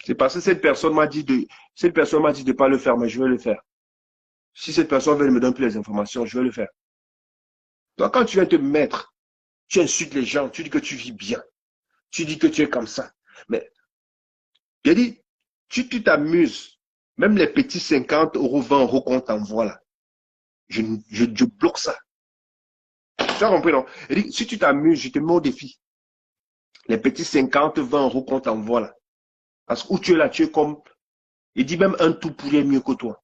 C'est parce que cette personne m'a dit de pas le faire, mais je vais le faire. Si cette personne veut me donner plus les informations, je vais le faire. Donc, quand tu viens te mettre, tu insultes les gens, tu dis que tu vis bien. Tu dis que tu es comme ça. Mais, j'ai dit, tu t'amuses. Même les petits 50 €, 20 € qu'on t'envoie là. Je bloque ça. Tu as compris, non? J'ai dit, si tu t'amuses, je te mets au défi. Les petits 50, 20 € qu'on t'envoie là. Parce que où tu es là, tu es comme, il dit même un tout pourri est mieux que toi.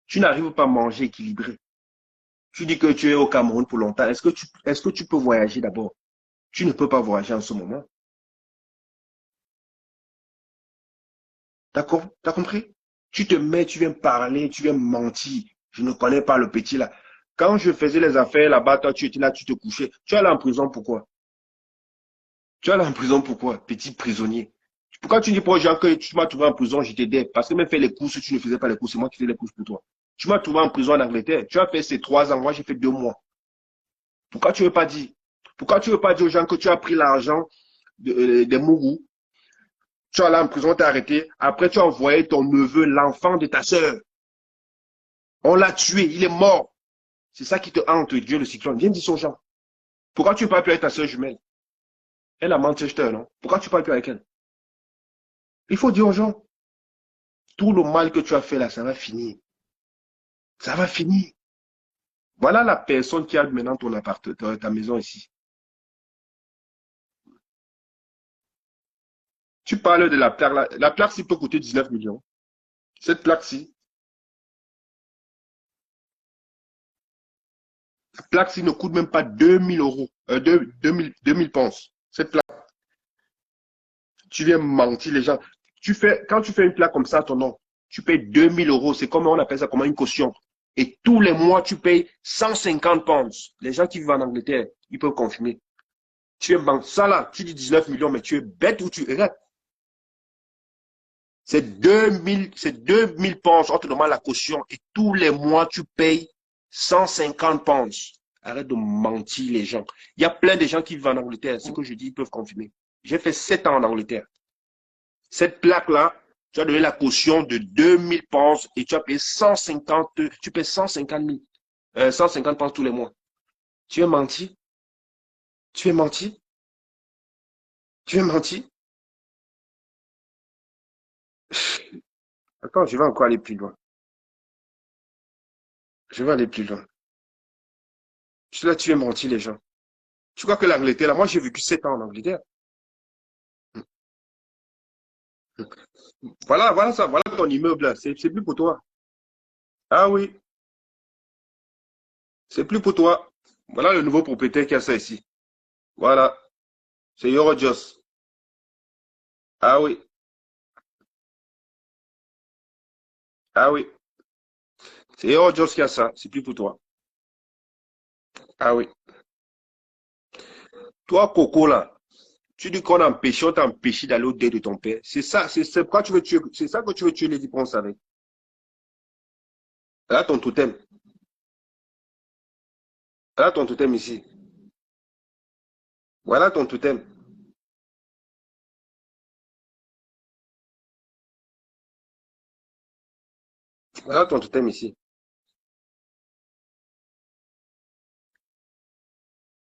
Tu n'arrives pas à manger équilibré. Tu dis que tu es au Cameroun pour longtemps. Est-ce que tu peux voyager d'abord? Tu ne peux pas voyager en ce moment. D'accord? Tu as compris? Tu te mets, tu viens parler, tu viens mentir. Je ne connais pas le petit là. Quand je faisais les affaires là-bas, toi, tu étais là, tu te couchais. Tu es allé en prison pourquoi? Tu es allé en prison pourquoi? Petit prisonnier. Pourquoi tu dis pas aux gens que tu m'as trouvé en prison, je t'aidais? Parce que même faire les courses, tu ne faisais pas les courses, c'est moi qui faisais les courses pour toi. Tu m'as trouvé en prison en Angleterre. Tu as fait ces 3 ans, moi j'ai fait 2 mois. Pourquoi tu ne veux pas dire? Pourquoi tu ne veux pas dire aux gens que tu as pris l'argent des Mourous? Tu es allé en prison, t'es arrêté. Après, tu as envoyé ton neveu, l'enfant de ta sœur. On l'a tué, il est mort. C'est ça qui te hante, Dieu le cyclone. Viens dire aux gens. Pourquoi tu ne parles plus avec ta sœur jumelle? Elle a Manchester, non? Pourquoi tu ne parles plus avec elle? Il faut dire aux gens, tout le mal que tu as fait là, ça va finir. Ça va finir. Voilà la personne qui a maintenant ton appartement, ta maison ici. Tu parles de la plaque là. La plaque-ci peut coûter 19 millions. Cette plaque-ci, la plaque-ci ne coûte même pas 2000 €. 2000 pounds. Cette plaque, tu viens mentir les gens. Quand tu fais une plaque comme ça à ton nom, tu payes 2000 €. C'est comme on appelle ça comme une caution. Et tous les mois, tu payes 150 pounds. Les gens qui vivent en Angleterre, ils peuvent confirmer. Tu es banque. Ça là, tu dis 19 millions, mais tu es bête ou tu. Regarde. C'est 2000 pounds, on te demande la caution et tous les mois, tu payes 150 pounds. Arrête de mentir les gens. Il y a plein de gens qui vivent en Angleterre. Ce que je dis, ils peuvent confirmer. J'ai fait 7 ans en Angleterre. Cette plaque-là, tu as donné la caution de 2000 pounds et tu as payé 150, tu payes 150 000, 150 pounds tous les mois. Tu es menti? Tu es menti? Tu es menti? Attends, je vais encore aller plus loin. Je vais aller plus loin. Là, tu es menti, les gens. Tu crois que l'Angleterre, là, moi, j'ai vécu 7 ans en Angleterre. Voilà, voilà ça, voilà ton immeuble, là. C'est plus pour toi. Ah oui, c'est plus pour toi. Voilà le nouveau propriétaire qui a ça ici. Voilà, c'est Eurojust. Ah oui, ah oui, c'est Eurojust qui a ça. C'est plus pour toi. Ah oui. Toi, Coco, là, tu dis qu'on a empêché, on t'a empêché d'aller au dé de ton père. C'est ça, c'est quoi tu veux tuer, c'est ça que tu veux tuer les dépenses avec. Là, ton totem. Là, ton totem ici. Voilà ton totem. Voilà ton totem ici.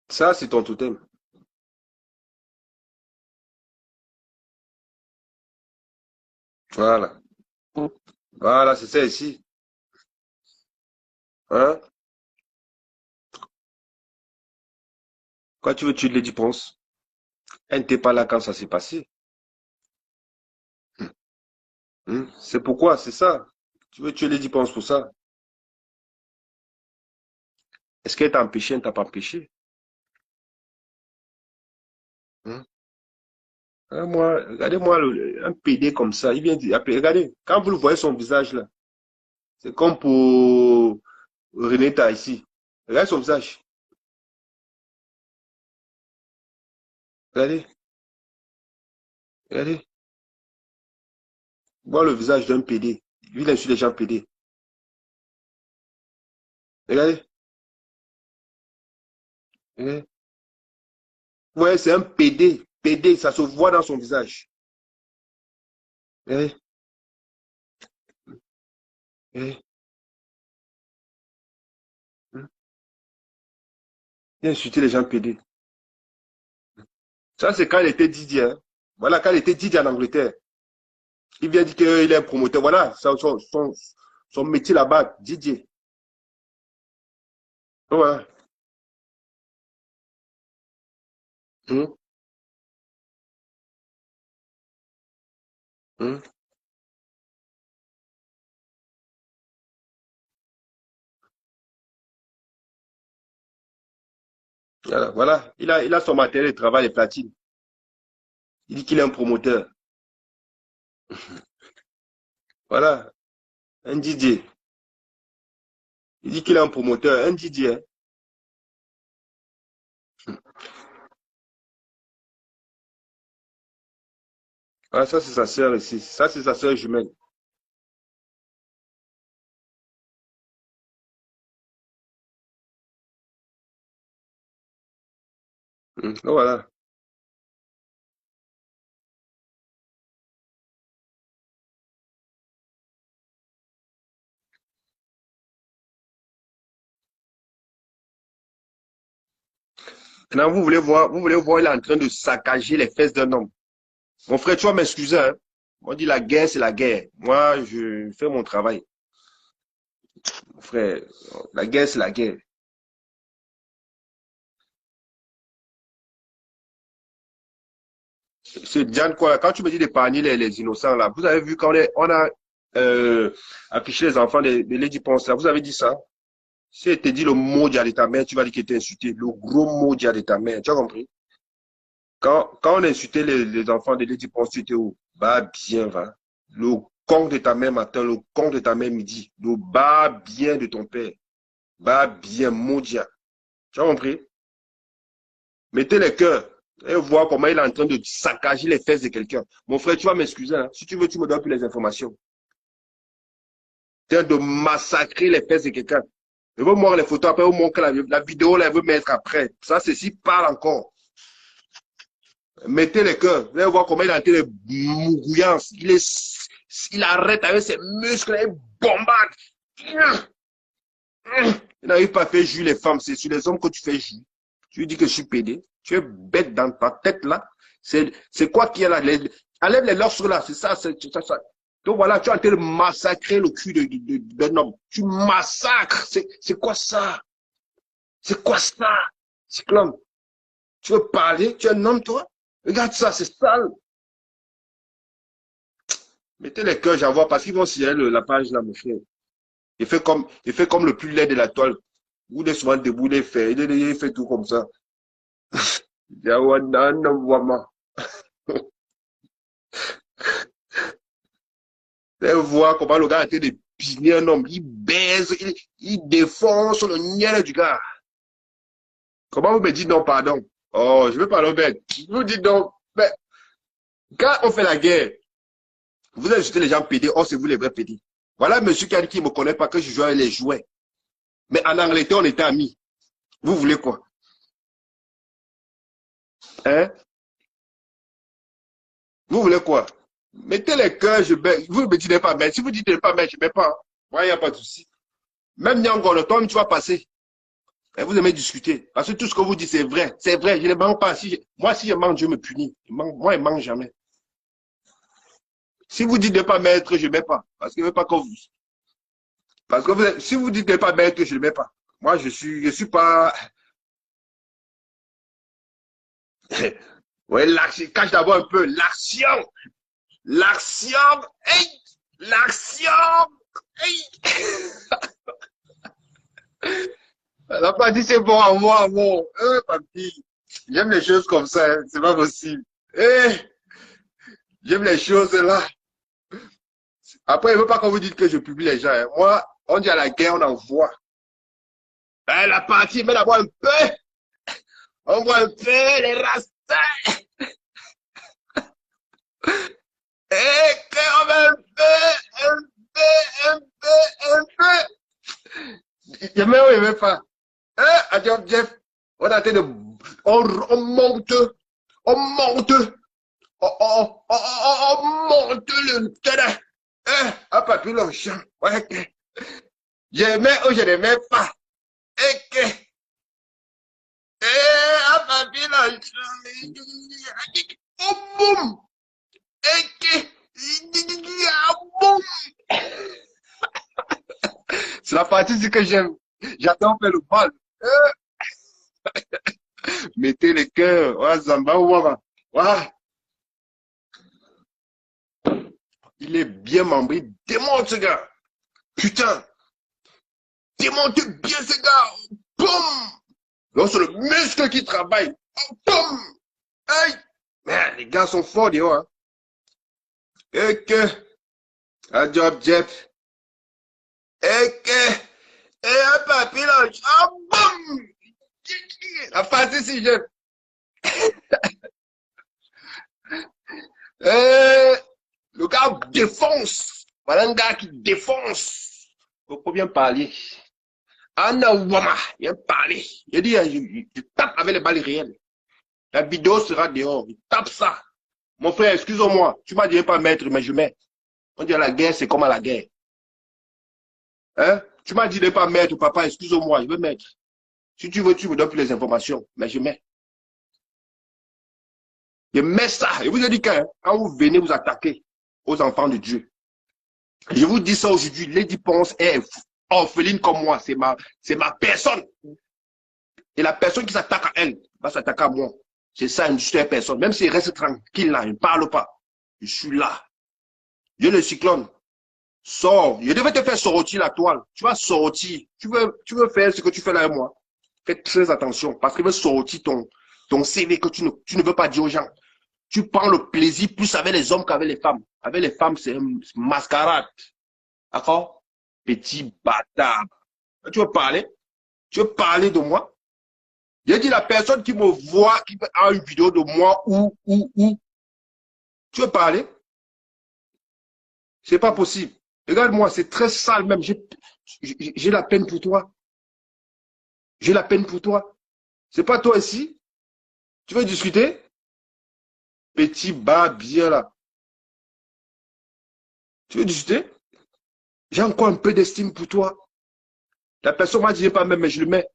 Ça, c'est ton totem. Voilà. Voilà, c'est ça ici. Hein? Quand tu veux tuer les dépenses, elle n'était pas là quand ça s'est passé. C'est pourquoi, c'est ça. Tu veux tuer les dépenses pour ça. Est-ce qu'elle t'a empêché, elle ne t'a pas empêché? Hein? Moi, regardez-moi un PD comme ça. Il vient dire, regardez, quand vous le voyez son visage là, c'est comme pour Reneta ici. Regardez son visage. Regardez, regardez. Voir le visage d'un PD. Lui, il insulte les gens PD. Regardez, regardez. Ouais, c'est un PD. PD, ça se voit dans son visage. Regardez, regardez. Il a insulté les gens PD. Ça, c'est quand il était Didier. Hein. Voilà, quand il était Didier en Angleterre. Il vient dire qu'il est un promoteur. Voilà, son métier là-bas, Didier. Ouais. Hum, hum. Voilà, voilà. Il a son matériel de travail, les platines. Il dit qu'il est un promoteur. Voilà, un Didier. Il dit qu'il est un promoteur, un Didier. Voilà, ça, c'est sa sœur ici. Ça, c'est sa sœur jumelle. Voilà. Maintenant, vous voulez voir, il est en train de saccager les fesses d'un homme. Mon frère, tu vas m'excuser, hein. On dit la guerre, c'est la guerre. Moi, je fais mon travail. Mon frère, la guerre, c'est la guerre. C'est Diane quoi, quand tu me dis d'épargner les innocents, là, vous avez vu quand on a affiché les enfants de Lady Ponce, là, vous avez dit ça? Si elle te dit le mot de ta mère, tu vas dire qu'elle t'a insulté. Le gros mot de ta mère, tu as compris? Quand on a insulté les enfants de Lady Ponce, tu étais où? Bah, bien, va. Le con de ta mère matin, le con de ta mère midi. Le bas bien de ton père. Bah, bien, maudit. Tu as compris? Mettez les cœurs et voir comment il est en train de saccager les fesses de quelqu'un. Mon frère, tu vas m'excuser. Hein. Si tu veux, tu me donnes plus les informations. Tu es en train de massacrer les fesses de quelqu'un. Je veux voir les photos après, je veux montrer la vidéo, là, je veux mettre après. Ça, ceci parle encore. Mettez les cœurs. Vous allez voir comment il a été de mougouillance. Il arrête avec ses muscles, il bombarde. Il n'arrive pas à faire jouir les femmes. C'est sur les hommes que tu fais jouir. Tu lui dis que je suis pédé. Tu es bête dans ta tête là. C'est quoi qui est là? Enlève les lorces là. C'est ça, ça. Donc voilà, tu es en train de massacrer le cul d'un homme. Tu massacres. C'est quoi ça? C'est quoi ça? C'est l'homme. Tu veux parler? Tu es un homme, toi? Regarde ça, c'est sale. Mettez les cœurs, j'envoie, parce qu'ils vont signaler la page là, mon frère. Il fait comme le plus laid de la toile. Vous êtes souvent debout, il fait tout comme ça. Vous voir comment le gars a été de piner un homme. Il baise, il défonce le niel du gars. Comment vous me dites non, pardon? Oh, je veux pas le mettre. Je vous dis non. Mais quand on fait la guerre, vous insultez les gens pédés, oh, c'est vous les vrais pédés. Voilà monsieur qui a dit qu'il ne me connaît pas, que je jouais avec les jouets. Mais en Angleterre, on était amis. Vous voulez quoi? Hein? Vous voulez quoi? Mettez les cœurs, vous ne me dites pas mettre. Si vous dites pas mettre, je ne mets pas. Moi, il n'y a pas de souci. Même Nyango, le temps, tu vas passer. Et vous aimez discuter. Parce que tout ce que vous dites, c'est vrai. C'est vrai, je ne manque pas. Moi, si je mange, Dieu me punit. Moi, je ne mange jamais. Si vous dites de ne pas mettre, je ne mets pas. Parce que je ne veux pas que vous... Parce que si vous dites de ne pas mettre, je ne mets pas. Moi, je suis pas... Oui, l'action. Cache d'abord un peu. L'action. L'action. Hey! L'action. Hey! La partie, c'est bon à moi, bon. Papi. J'aime les choses comme ça. Hein. C'est pas possible. J'aime les choses là. Après, il ne veut pas qu'on vous dise que je publie les gens. Hein. Moi, on dit à la guerre, on envoie. La partie, mais d'abord un peu. On voit un peu les rastas. Et qu'on met un peu. Il même, il ne veut pas. Adieu, Jeff. On a été de... On monte. On monte. On monte le terrain. Papi, l'enchant. Ouais, j'aimais ou je n'aimais pas. Et que... papi, l'enchant. Oh, boum. Et que... boum. C'est la partie que j'aime. J'adore faire le bal. Mettez les cœurs. Ouais, Zamba, ouah. Ouais. Il est bien membré. Démonte ce gars. Putain. Démonte bien ce gars. Boum. Donc c'est le muscle qui travaille. Boum. Aïe. Mais les gars sont forts, dis hein. Et que. Un job jet. Et que. Et un papier là. Ah, boum. La partie si je. Le gars défonce. Voilà un gars qui défonce. Il faut bien parler. Anna Wama, il vient parler. Il dit, je tape avec les balles réelles. La vidéo sera dehors. Il tape ça. Mon frère, excuse-moi. Tu m'as dit pas mettre, mais je mets. On dit à la guerre, c'est comme à la guerre. Hein? Tu m'as dit de pas mettre, papa, excuse-moi, je veux mettre. Si tu veux, tu me donnes plus les informations, mais je mets. Je mets ça. Je vous ai dit quand vous venez vous attaquer aux enfants de Dieu. Je vous dis ça aujourd'hui. Lady Ponce est orpheline comme moi. C'est ma personne. Et la personne qui s'attaque à elle va s'attaquer à moi. C'est ça, une seule personne. Même s'il reste tranquille là, il ne parle pas. Je suis là. Dieu le cyclone. Sors. Je devais te faire sortir la toile. Tu vas sortir. Tu veux faire ce que tu fais là avec moi. Fais très attention. Parce qu'il veut sortir ton CV que tu ne veux pas dire aux gens. Tu prends le plaisir plus avec les hommes qu'avec les femmes. Avec les femmes, c'est une mascarade. D'accord? Petit bâtard. Tu veux parler? Tu veux parler de moi? J'ai dit la personne qui me voit, qui a une vidéo de moi, où. Tu veux parler? C'est pas possible. Regarde-moi, c'est très sale même. J'ai la peine pour toi. J'ai la peine pour toi. C'est pas toi ici? Tu veux discuter? petit bas bien là. Tu veux discuter? J'ai encore un peu d'estime pour toi. La personne m'a dit pas même, mais je le mets.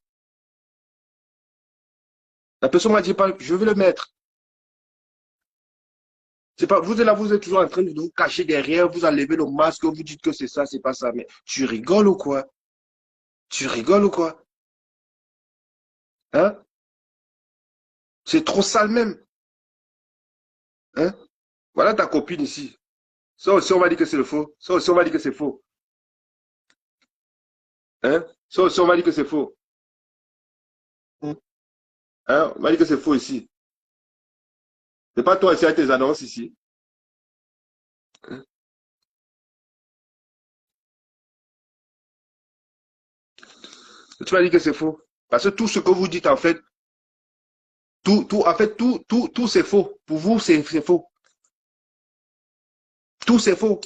La personne m'a dit pas, je vais le mettre. C'est pas, vous êtes là, vous êtes toujours en train de vous cacher derrière, vous enlevez le masque, vous dites que c'est ça, c'est pas ça. Mais tu rigoles ou quoi? Tu rigoles ou quoi? Hein? C'est trop sale même. Hein? Voilà ta copine ici. Ça aussi, on va dire que c'est le faux. Ça aussi, on va dire que c'est faux. Hein? Ça aussi, on va dire que c'est faux. Hein? On va dire que c'est faux ici. C'est pas toi ici avec tes annonces ici. Hein? Tu vas dire que c'est faux. Parce que tout ce que vous dites, en fait, tout, c'est faux. Pour vous, c'est faux. Tout, c'est faux.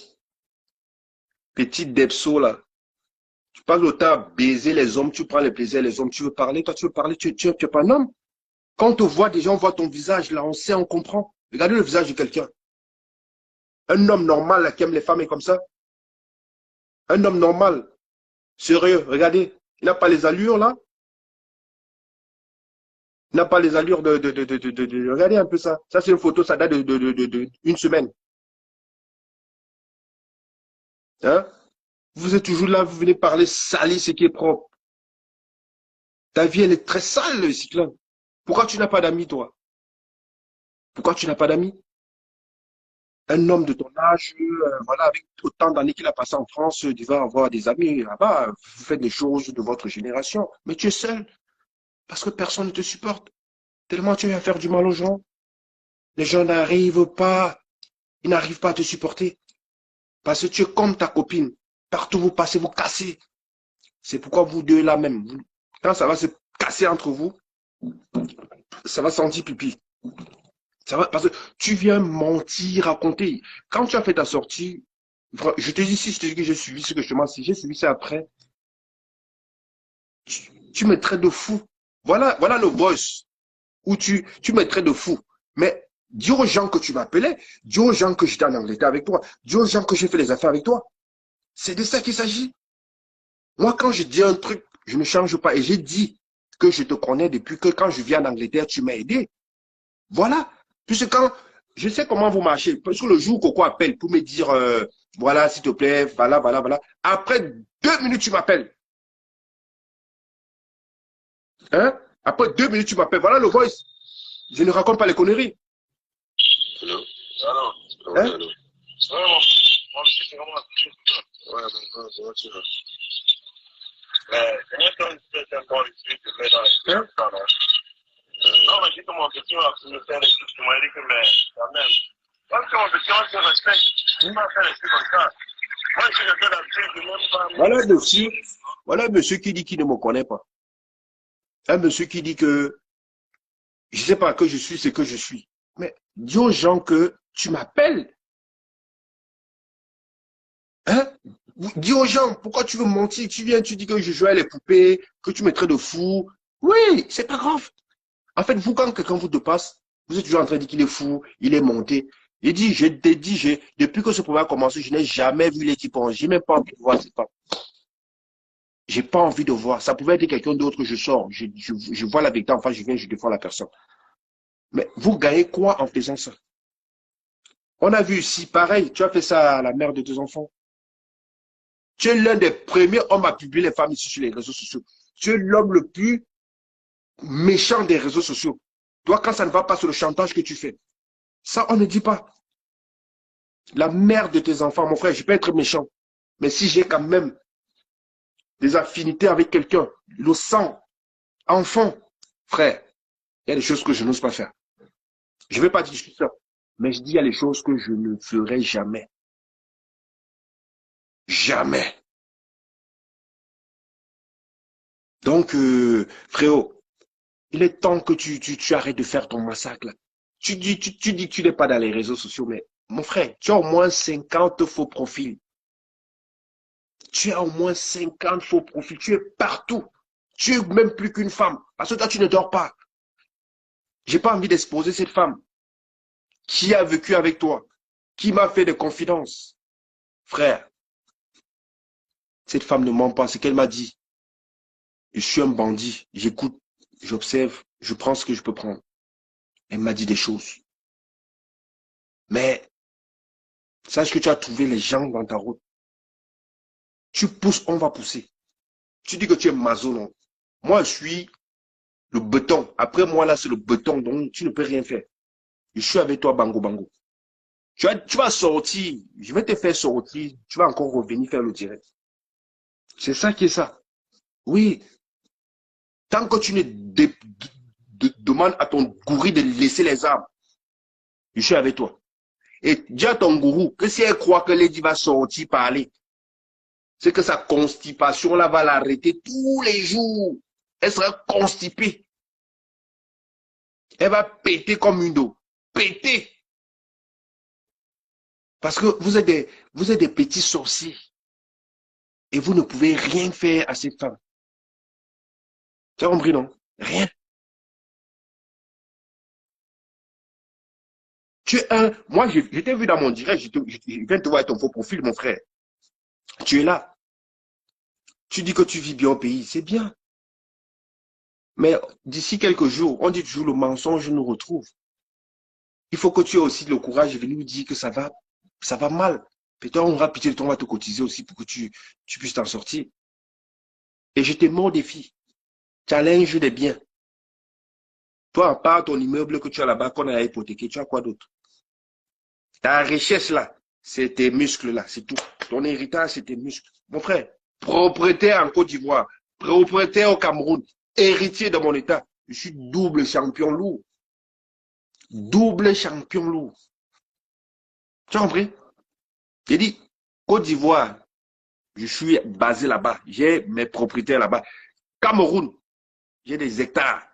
Petit Depso, là. Tu passes le temps à baiser les hommes, tu prends le plaisir les hommes, tu veux parler, toi, tu veux parler, tu es pas un homme. Quand on te voit, déjà, on voit ton visage, là, on sait, on comprend. Regardez le visage de quelqu'un. Un homme normal, là, qui aime les femmes est comme ça. Un homme normal, sérieux, regardez. Il n'a pas les allures, là. Il n'a pas les allures regardez un peu ça. Ça, c'est une photo, ça date une semaine. Hein? Vous êtes toujours là, vous venez parler, salir ce qui est propre. Ta vie, elle est très sale, le cyclone. Pourquoi tu n'as pas d'amis, toi? Pourquoi tu n'as pas d'amis? Un homme de ton âge, voilà, avec autant d'années qu'il a passé en France, il va avoir des amis là-bas. Vous faites des choses de votre génération. Mais tu es seul, parce que personne ne te supporte. Tellement tu viens faire du mal aux gens. Les gens n'arrivent pas, ils n'arrivent pas à te supporter. Parce que tu es comme ta copine. Partout vous passez, vous cassez. C'est pourquoi vous deux là même, quand ça va se casser entre vous, ça va sentir pipi. Ça va, parce que tu viens mentir, raconter. Quand tu as fait ta sortie, je te dis, si je te dis que j'ai suivi ce que je te mens, si j'ai suivi ça après, tu me traites de fou. Voilà le boss où tu me traites de fou. Mais dis aux gens que tu m'appelais, dis aux gens que j'étais en Angleterre avec toi, dis aux gens que j'ai fait les affaires avec toi. C'est de ça qu'il s'agit. Moi, quand je dis un truc, je ne change pas. Et j'ai dit que je te connais depuis que quand je viens en Angleterre, tu m'as aidé. Voilà. Puisque quand, je sais comment vous marchez. Parce que le jour où Coco appelle pour me dire, voilà, s'il te plaît, voilà. Après 2 minutes, tu m'appelles. Hein? Après 2 minutes, tu m'appelles. Voilà le voice. Je ne raconte pas les conneries. Allô? Allô? Hein? Allô? Ouais, mon monsieur, c'est vraiment un petit peu. Ouais, mon comment tu vas? Mais, quand c'est un bon ici, tu mets dans les Hein? non, mais dis que mon petit va me faire des trucs, tu m'as dit que, mais, quand même. Parce que mon petit, on se respecte. Tu m'as fait des trucs comme ça. Moi, je le fais d'habitude, je n'aime pas. Voilà monsieur qui dit qu'il ne me connaît pas. Un monsieur qui dit que, je ne sais pas, que je suis ce que je suis. Mais dis aux gens que tu m'appelles. Hein? Dis aux gens, pourquoi tu veux mentir? Tu viens, tu dis que je jouais à les poupées, que tu me traites de fou. Oui, c'est pas grave. En fait, vous, quand quelqu'un vous te passe, vous êtes toujours en train de dire qu'il est fou, il est monté. Il dit, depuis que ce problème a commencé, je n'ai jamais vu l'équipe en. J'ai même pas envie de voir cette femme. J'ai pas envie de voir. Ça pouvait être quelqu'un d'autre, je sors. Je vois la vérité, enfin, je viens, je défends la personne. Mais vous gagnez quoi en faisant ça? On a vu ici, pareil, tu as fait ça à la mère de tes enfants. Tu es l'un des premiers hommes à publier les femmes ici sur les réseaux sociaux. Tu es l'homme le plus méchant des réseaux sociaux. Toi, quand ça ne va pas sur le chantage que tu fais, ça, on ne dit pas. La mère de tes enfants, mon frère, je peux être méchant. Mais si j'ai quand même des affinités avec quelqu'un, le sang, enfant, frère, il y a des choses que je n'ose pas faire. Je ne vais pas dire que je suis ça, mais je dis il y a des choses que je ne ferai jamais. Jamais. Donc, frérot, il est temps que tu arrêtes de faire ton massacre là. Tu dis que tu n'es pas dans les réseaux sociaux, mais mon frère, tu as au moins 50 faux profils. Tu as au moins 50 faux profils. Tu es partout. Tu es même plus qu'une femme. Parce que toi, tu ne dors pas. J'ai pas envie d'exposer cette femme. Qui a vécu avec toi? Qui m'a fait des confidences? Frère, cette femme ne ment pas. Ce qu'elle m'a dit. Je suis un bandit. J'écoute, j'observe, je prends ce que je peux prendre. Elle m'a dit des choses. Mais, sache que tu as trouvé les gens dans ta route. Tu pousses, on va pousser. Tu dis que tu es maso, non? Moi, je suis le béton. Après moi, là, c'est le béton, donc tu ne peux rien faire. Je suis avec toi, bango, bango. Tu vas sortir, je vais te faire sortir, tu vas encore revenir faire le direct. C'est ça qui est ça. Oui, tant que tu ne demandes à ton gourou de laisser les armes, je suis avec toi. Et dis à ton gourou que si elle croit que Lady va sortir parler, c'est que sa constipation là va l'arrêter tous les jours. Elle sera constipée. Elle va péter comme une eau. Péter. Parce que vous êtes des petits sorciers. Et vous ne pouvez rien faire à cette femme. Tu as compris, non? Rien. Tu es un... Moi, je t'ai vu dans mon direct, je viens de te voir ton faux profil, mon frère. Tu es là. Tu dis que tu vis bien au pays, c'est bien. Mais d'ici quelques jours, on dit toujours le mensonge nous retrouve. Il faut que tu aies aussi le courage de venir nous dire que ça va mal. Peut-être on aura pitié de toi, on va te cotiser aussi pour que tu puisses t'en sortir. Et je te mets au défi. Challenge des biens. Toi, à part ton immeuble que tu as là-bas, qu'on a hypothéqué, tu as quoi d'autre? Ta richesse là, c'est tes muscles là, c'est tout. Ton héritage, c'est tes muscles. Mon frère, propriétaire en Côte d'Ivoire, propriétaire au Cameroun, héritier de mon état. Je suis double champion lourd. Double champion lourd. Tu as compris? J'ai dit, Côte d'Ivoire, je suis basé là-bas. J'ai mes propriétaires là-bas. Cameroun, j'ai des hectares.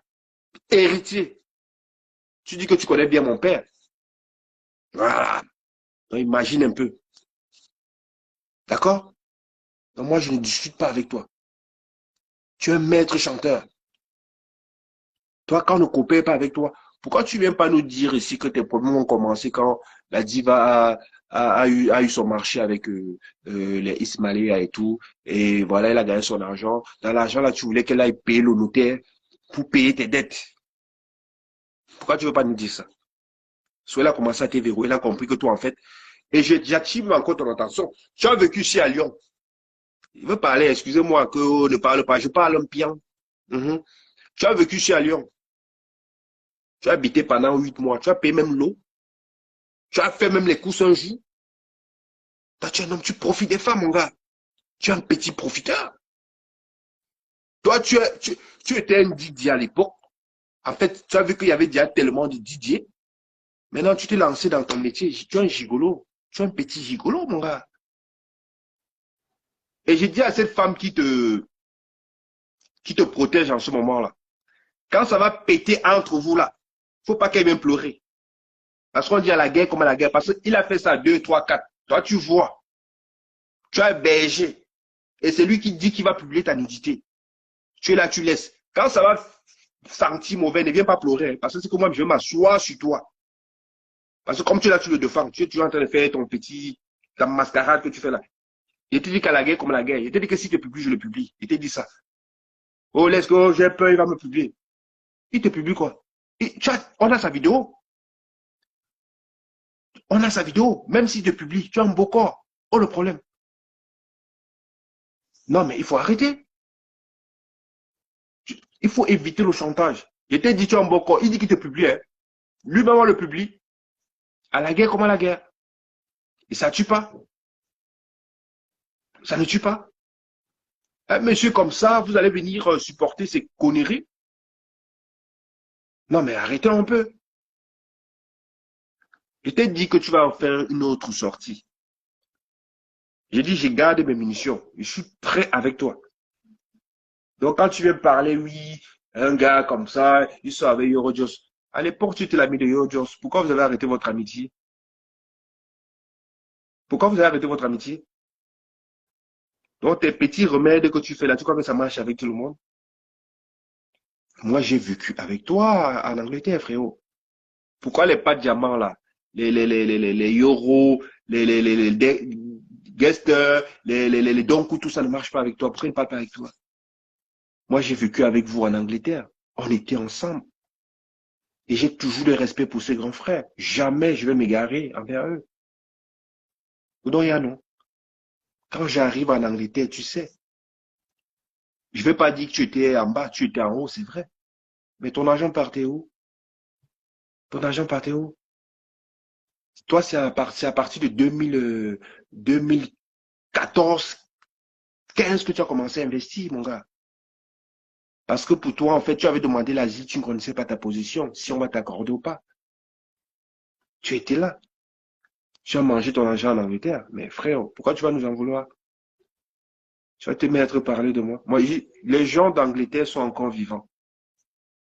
Héritier. Tu dis que tu connais bien mon père. Voilà. Donc, imagine un peu. D'accord? Donc, moi, je ne discute pas avec toi. Tu es un maître chanteur. Toi, quand on ne coopère pas avec toi, pourquoi tu ne viens pas nous dire ici que tes problèmes ont commencé quand la diva a eu son marché avec les Ismaïla et tout. Et voilà, elle a gagné son argent. Dans l'argent, là, tu voulais qu'elle aille payer le notaire pour payer tes dettes. Pourquoi tu ne veux pas nous dire ça? Soit elle a commencé à te verrouiller, elle a compris que toi, en fait, et j'attire encore ton attention. Tu as vécu ici à Lyon. Il veut parler, excusez-moi que ne parle pas, je parle un pian. Tu as vécu ici à Lyon. Tu as habité pendant 8 mois. Tu as payé même l'eau. Tu as fait même les courses un jour. Toi, tu es un homme, tu profites des femmes, mon gars. Tu es un petit profiteur. Toi, tu étais un Didier à l'époque. En fait, tu as vu qu'il y avait déjà tellement de Didier. Maintenant, tu t'es lancé dans ton métier. Tu es un gigolo. Tu es un petit gigolo, mon gars. Et j'ai dit à cette femme qui te protège en ce moment-là, quand ça va péter entre vous là, faut pas qu'elle vienne pleurer. Parce qu'on dit à la guerre comme à la guerre. Parce qu'il a fait ça 2, 3, 4. Toi, tu vois. Tu as berger. Et c'est lui qui dit qu'il va publier ta nudité. Tu es là, tu laisses. Quand ça va sentir mauvais, ne viens pas pleurer. Parce que c'est que moi, je vais m'asseoir sur toi. Parce que comme tu es là, tu le défends. Tu es toujours en train de faire ta mascarade que tu fais là. Je te dis qu'à la guerre comme à la guerre. Je te dis que si tu publies, je le publie. Je te dis ça. Oh, let's go, j'ai peur, il va me publier. Il te publie quoi? On a sa vidéo. On a sa vidéo. Même s'il te publie, tu as un beau corps. Oh, le problème. Non, mais il faut arrêter. Il faut éviter le chantage. Je t'ai dit, tu as un beau corps. Il dit qu'il te publie. Hein. Lui-même, on le publie. À la guerre comme à la guerre. Et ça ne tue pas. Ça ne tue pas. Un monsieur comme ça, vous allez venir supporter ces conneries. Non, mais arrêtez un peu. Je t'ai dit que tu vas en faire une autre sortie. J'ai dit, j'ai gardé mes munitions. Je suis prêt avec toi. Donc, quand tu viens parler, oui, un gars comme ça, il sort avec Eurojust. À l'époque, tu étais l'ami de Eurojust. Pourquoi vous avez arrêté votre amitié? Pourquoi vous avez arrêté votre amitié? Donc, tes petits remèdes que tu fais là, tu crois que ça marche avec tout le monde? Moi, j'ai vécu avec toi en Angleterre, frérot. Pourquoi les pas de diamants là? les euros, les guesters, les donkou, tout ça ne marche pas avec toi. Pourquoi ils ne parlent pas avec toi? Moi, j'ai vécu avec vous en Angleterre. On était ensemble. Et j'ai toujours le respect pour ces grands frères. Jamais je vais m'égarer envers eux. Donc, non. Quand j'arrive en Angleterre, tu sais, je ne vais pas dire que tu étais en bas, tu étais en haut, c'est vrai. Mais ton argent partait où? Ton argent partait où? Toi, c'est à partir de 2014, 15 que tu as commencé à investir, mon gars. Parce que pour toi, en fait, tu avais demandé l'asile, tu ne connaissais pas ta position, si on va t'accorder ou pas. Tu étais là. Tu as mangé ton argent en Angleterre. Mais frère, pourquoi tu vas nous en vouloir? Tu vas te mettre à parler de moi. Moi, les gens d'Angleterre sont encore vivants.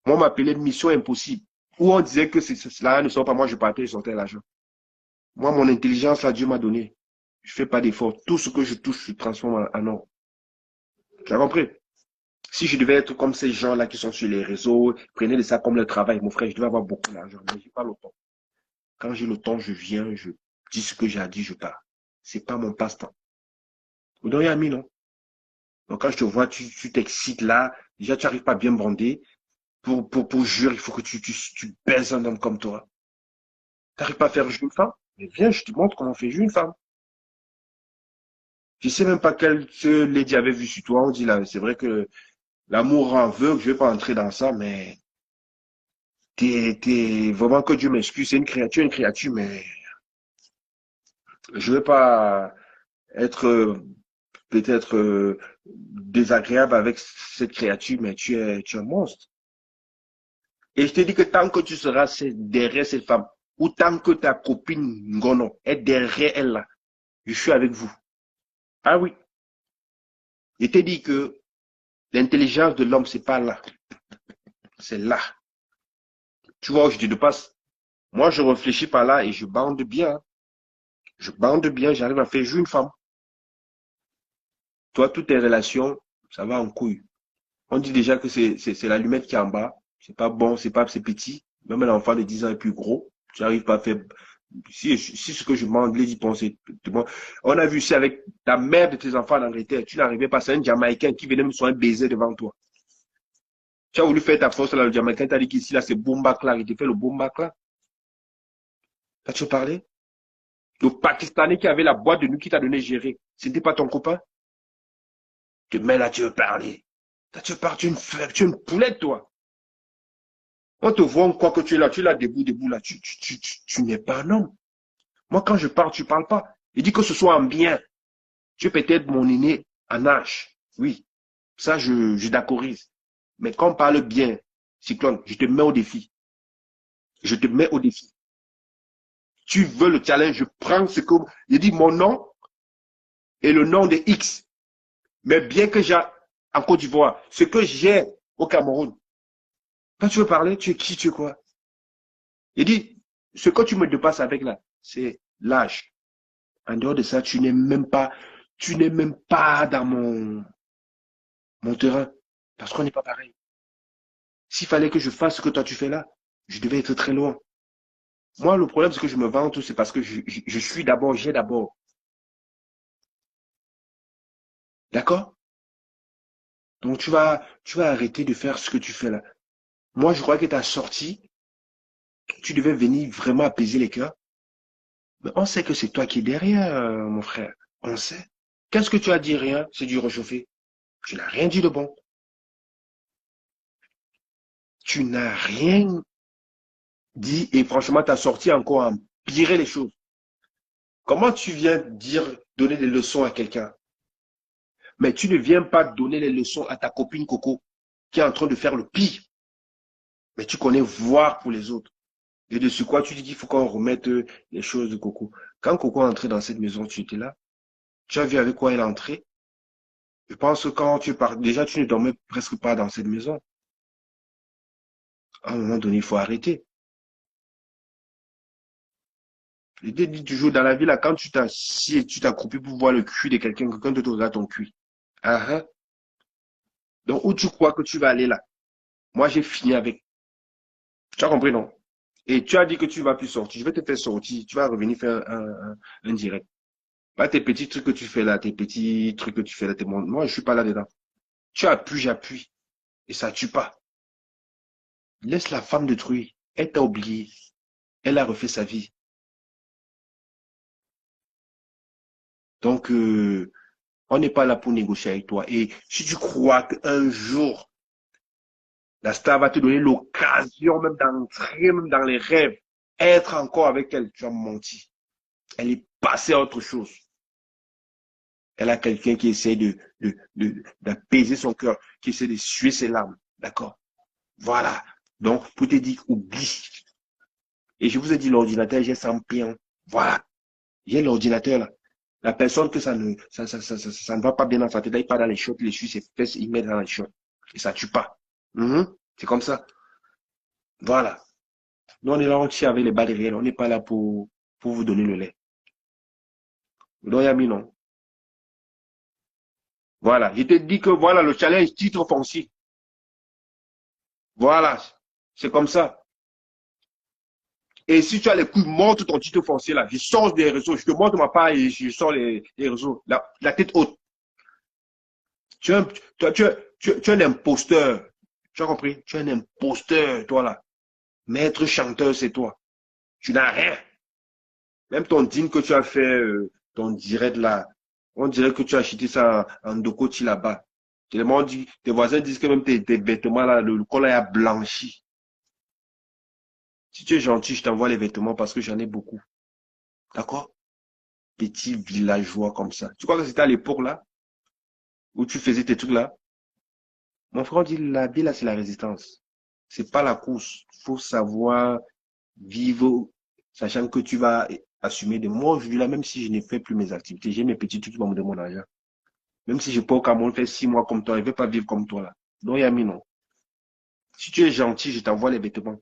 Moi, on m'appelait mission impossible. Où on disait que cela ne sort pas, moi, je partais et sortais l'argent. Moi, mon intelligence, là, Dieu m'a donné. Je ne fais pas d'effort. Tout ce que je touche, je transforme en or. Tu as compris? Si je devais être comme ces gens-là qui sont sur les réseaux, prenez de ça comme le travail, mon frère, je devais avoir beaucoup d'argent. Mais je n'ai pas le temps. Quand j'ai le temps, je viens, je dis ce que j'ai à dire, je pars. C'est pas mon passe-temps. Vous donnez ami, non? Donc, quand je te vois, tu t'excites là. Déjà, tu n'arrives pas à bien bander. Pour jurer, il faut que tu baises un homme comme toi. Tu n'arrives pas à faire jouer une femme? Mais viens, je te montre comment on fait jouer une femme. Je sais même pas quel ce Lady avait vu sur toi. On dit là, c'est vrai que l'amour rend aveugle, je vais pas entrer dans ça, mais t'es vraiment que Dieu m'excuse, c'est une créature, mais je vais pas être peut-être désagréable avec cette créature, mais tu es un monstre. Et je te dis que tant que tu seras derrière cette femme, ou tant que ta copine Ngono est derrière elle là, je suis avec vous. Ah oui. Je t'ai dit que l'intelligence de l'homme, c'est pas là. C'est là. Tu vois où je te passe. Moi, je réfléchis par là et je bande bien. Je bande bien, j'arrive à faire jouer une femme. Toi, toutes tes relations, ça va en couille. On dit déjà que c'est l'allumette qui est en bas. C'est pas bon, c'est petit. Même un enfant de 10 ans est plus gros. Tu n'arrives pas à faire. Si ce que je demande, les y penser. On a vu ça avec la mère de tes enfants en Angleterre. Tu n'arrivais pas, c'est un Jamaïcain qui venait me soigner un baiser devant toi. Tu as voulu faire ta force là, le Jamaïcain t'a dit qu'ici là, c'est Boombac là. Il te fait le Boombac là. As-tu parlé? Le Pakistanais qui avait la boîte de nuit qui t'a donné gérer. C'était pas ton copain? Mais là, tu veux parler. Là, tu veux parler, tu es une poulette, toi. On te voit, on croit que tu es là, debout, là. Tu n'es pas un homme. Moi, quand je parle, tu parles pas. Il dit que ce soit en bien. Tu es peut-être mon aîné en âge. Oui. Ça, je d'accorise. Mais quand on parle bien, Cyclone, je te mets au défi. Je te mets au défi. Tu veux le challenge, je prends ce que... Il dit mon nom et le nom de X. Mais bien que j'ai en Côte d'Ivoire, ce que j'ai au Cameroun. Quand tu veux parler, tu es qui, tu es quoi? Il dit, ce que tu me dépasses avec là, c'est l'âge. En dehors de ça, tu n'es même pas dans mon terrain. Parce qu'on n'est pas pareil. S'il fallait que je fasse ce que toi tu fais là, je devais être très loin. Moi, le problème, c'est que je me vante, c'est parce que je suis d'abord, j'ai d'abord. D'accord? Donc, tu vas arrêter de faire ce que tu fais là. Moi, je crois que ta sortie, tu devais venir vraiment apaiser les cœurs. Mais on sait que c'est toi qui es derrière, mon frère. On sait. Qu'est-ce que tu as dit? Rien, c'est du réchauffé. Tu n'as rien dit de bon. Tu n'as rien dit et franchement, ta sortie a encore empiré les choses. Comment tu viens donner des leçons à quelqu'un? Mais tu ne viens pas donner les leçons à ta copine Coco qui est en train de faire le pire. Mais tu connais voir pour les autres. Et de ce quoi tu dis qu'il faut qu'on remette les choses de Coco. Quand Coco est entré dans cette maison, tu étais là. Tu as vu avec quoi elle est entrée. Je pense que quand tu pars, déjà tu ne dormais presque pas dans cette maison. À un moment donné, il faut arrêter. Je te dis toujours dans la vie, là, quand tu t'assis et tu t'accroupis pour voir le cul de quelqu'un te regarde ton cul. Ah, ah. Donc, où tu crois que tu vas aller là? Moi, j'ai fini avec. Tu as compris, non? Et tu as dit que tu ne vas plus sortir. Je vais te faire sortir. Tu vas revenir faire un direct. Pas tes petits trucs que tu fais là, tes petits trucs que tu fais là. Moi, je suis pas là-dedans. Tu appuies, j'appuie. Et ça tue pas. Laisse la femme détruire. Elle t'a oublié. Elle a refait sa vie. Donc, on n'est pas là pour négocier avec toi. Et si tu crois qu'un jour, la star va te donner l'occasion même d'entrer, même dans les rêves, être encore avec elle, tu as menti. Elle est passée à autre chose. Elle a quelqu'un qui essaie d'apaiser son cœur, qui essaie de suer ses larmes. D'accord? Voilà. Donc, pour te dire, oublie. Et je vous ai dit, l'ordinateur, j'ai 100 pions. Voilà. J'ai l'ordinateur là. La personne que ça ne va pas bien dans sa tête, il part dans les shots, il suit ses fesses, il met dans les shots. Et ça tue pas. C'est comme ça. Voilà. Nous, on est là entier avec les balles réelles. On n'est pas là pour vous donner le lait. Donc, Yami, non. Voilà. Je te dis que voilà le challenge titre foncier. Voilà. C'est comme ça. Et si tu as les couilles, montre ton titre foncier là. Je sors des réseaux. Je te montre ma part et je sors les réseaux. La tête haute. Tu es un imposteur. Tu as compris? Tu es un imposteur, toi là. Maître chanteur, c'est toi. Tu n'as rien. Même ton dîme que tu as fait, ton direct là, on dirait que tu as acheté ça en Dokoti là-bas. Tellement dit, tes voisins disent que même tes vêtements là, le col a blanchi. Si tu es gentil, je t'envoie les vêtements parce que j'en ai beaucoup. D'accord? Petit villageois comme ça. Tu crois que c'était à l'époque là, où tu faisais tes trucs là? Mon frère dit, la vie là, c'est la résistance. C'est pas la course. Il faut savoir vivre, sachant que tu vas assumer de moi aujourd'hui là, même si je n'ai fait plus mes activités, j'ai mes petits trucs qui vont me donner mon argent. Même si je peux au Cameroun faire 6 mois comme toi, je ne vais pas vivre comme toi là. Donc, Yami, non. Si tu es gentil, je t'envoie les vêtements.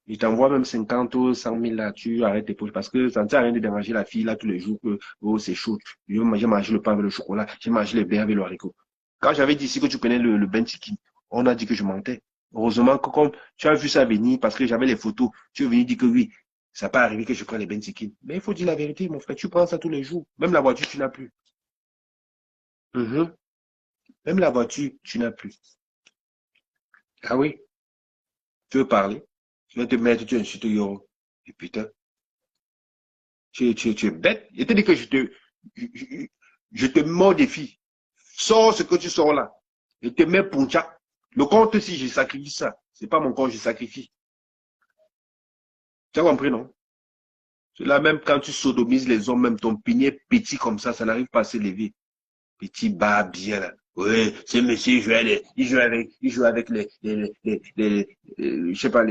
Je t'envoie même 50 ou 100 000 là, tu arrêtes tes poches parce que ça ne sert à rien de déranger la fille là tous les jours que, oh, c'est chaud. J'ai mangé le pain avec le chocolat, j'ai mangé les blés avec le haricot. Quand j'avais dit ici que tu connais le bentiki, on a dit que je mentais. Heureusement que comme tu as vu ça venir parce que j'avais les photos, tu es venu dire que oui, ça peut arriver que je prenne les bentiki. Mais il faut dire la vérité, mon frère, tu prends ça tous les jours. Même la voiture, tu n'as plus. Même la voiture, tu n'as plus. Ah oui, tu veux parler? Tu vas te mettre, tu insultes Yoro. Et putain, tu es bête. Je te dis que je te mets au défi. Sors ce que tu sors là. Je te mets puncha. Le compte, si je sacrifie ça, c'est pas mon compte, je sacrifie. Tu as compris, non? C'est là, même quand tu sodomises les hommes, même ton pignet petit comme ça n'arrive pas à s'élever. Petit bas bien là. Oui, ce monsieur il joue avec je sais pas,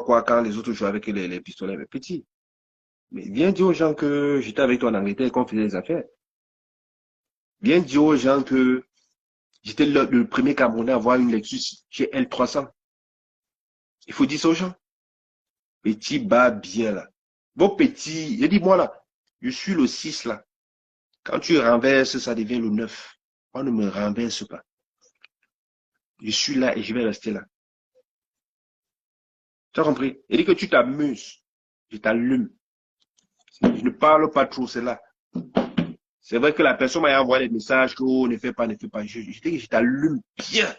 quoi, quand les autres jouent avec les pistolets. Mais petit. Mais viens dire aux gens que j'étais avec toi en Angleterre et qu'on faisait des affaires. Viens dire aux gens que j'étais le premier Camerounais à avoir une Lexus chez L300. Il faut dire ça aux gens. Petit bas bien là. Vos petits, j'ai dit moi là, je suis le 6 là. Quand tu renverses, ça devient le 9. On ne me renverse pas. Je suis là et je vais rester là. Tu as compris? Il dit que tu t'amuses. Je t'allume. Je ne parle pas trop, c'est là. C'est vrai que la personne m'a envoyé des messages que oh, ne fais pas, ne fais pas. Je dis que je t'allume bien.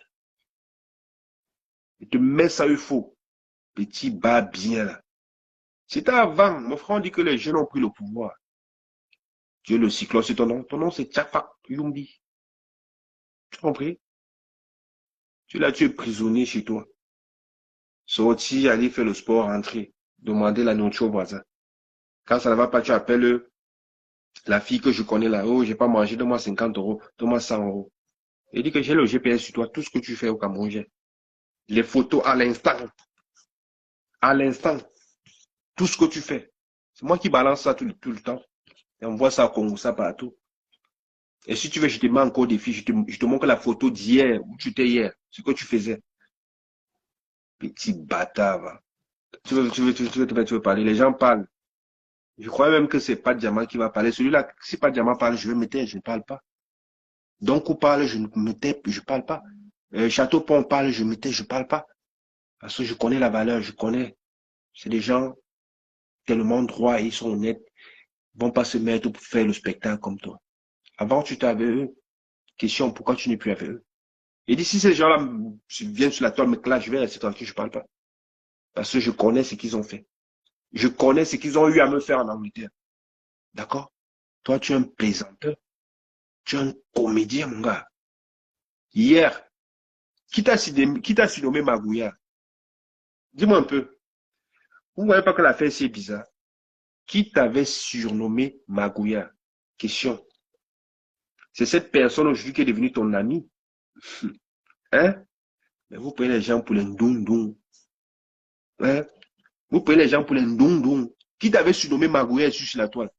Je te mets ça, il faut. Petit bas bien là. C'était avant. Mon frère dit que les jeunes ont pris le pouvoir. Tu es le cyclone, c'est ton nom. Ton nom, c'est Tchafa Yumbi. Tu as compris? Tu là, tu es prisonnier chez toi. Sortir, aller faire le sport, rentrer. Demander la nourriture au voisin. Quand ça ne va pas, tu appelles la fille que je connais là. Oh, j'ai pas mangé, donne-moi 50 euros, donne-moi 100 euros. Il dit que j'ai le GPS sur toi, tout ce que tu fais au Cameroun, j'ai. Les photos à l'instant. À l'instant. Tout ce que tu fais. C'est moi qui balance ça tout le temps. Et on voit ça au Congo, ça partout. Et si tu veux, je te mets encore des filles, je te montre la photo d'hier, où tu étais hier, ce que tu faisais. Petit bâtard, va. Tu veux parler, les gens parlent. Je crois même que c'est pas Diamant qui va parler. Celui-là, si pas Diamant parle, je vais me taire, je ne parle pas. Donc, où parle, je ne me tais, je ne parle pas. Château Pont parle, je me tais, je ne parle pas. Parce que je connais la valeur, je connais. C'est des gens tellement droits et ils sont honnêtes. Ils vont pas se mettre pour faire le spectacle comme toi. Avant, tu étais avec eux. Question, pourquoi tu n'es plus avec eux? Et d'ici ces gens-là viennent sur la toile, mais là, je vais rester tranquille, je parle pas. Parce que je connais ce qu'ils ont fait. Je connais ce qu'ils ont eu à me faire en Angleterre. D'accord? Toi, tu es un plaisanteur. Tu es un comédien, mon gars. Hier, qui t'a surnommé Magouya? Dis-moi un peu. Vous ne voyez pas que l'affaire c'est bizarre? Qui t'avait surnommé Magouya? Question. C'est cette personne aujourd'hui qui est devenue ton ami. Hein? Mais vous prenez les gens pour les ndong-dong. Hein? Vous prenez les gens pour les ndong-dong. Qui t'avait surnommé Magouya sur la toile?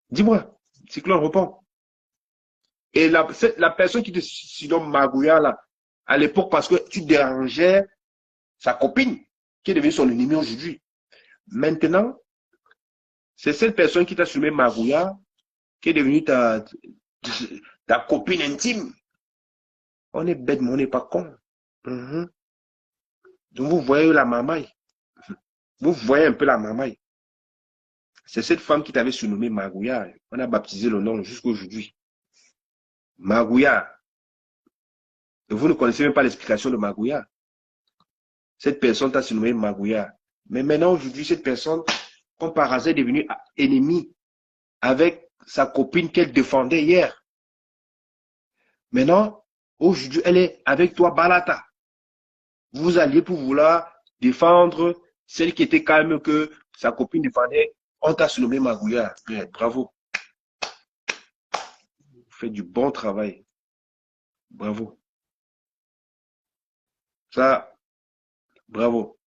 Dis-moi. Cyclone répond. Et la personne qui te surnomme Magouya là, à l'époque, parce que tu dérangeais sa copine, qui est devenue son ennemi aujourd'hui. Maintenant, c'est cette personne qui t'a surnommé Magouya, qui est devenue ta copine intime. On est bête, mais on n'est pas con. Donc vous voyez la mamaille. Vous voyez un peu la mamaille. C'est cette femme qui t'avait surnommé Magouya. On a baptisé le nom jusqu'à aujourd'hui. Magouya. Et vous ne connaissez même pas l'explication de Magouya. Cette personne t'a surnommé Magouya. Mais maintenant, aujourd'hui, cette personne, comme par hasard, est devenue ennemie avec sa copine qu'elle défendait hier. Maintenant, aujourd'hui, elle est avec toi, Balata. Vous alliez pour vouloir défendre celle qui était calme que sa copine défendait. On t'a surnommé Magouya. Bravo. Vous faites du bon travail. Bravo. Ça, bravo.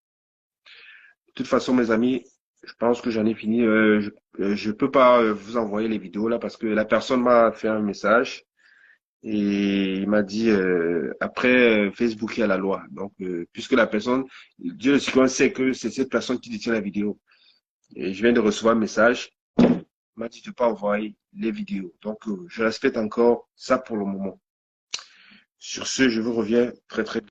De toute façon, mes amis, je pense que j'en ai fini. Je peux pas vous envoyer les vidéos là parce que la personne m'a fait un message et il m'a dit après Facebook il y a la loi. Donc puisque la personne, Dieu sait que c'est cette personne qui détient la vidéo. Et je viens de recevoir un message. Il m'a dit de pas envoyer les vidéos. Donc je respecte encore ça pour le moment. Sur ce, je vous reviens très très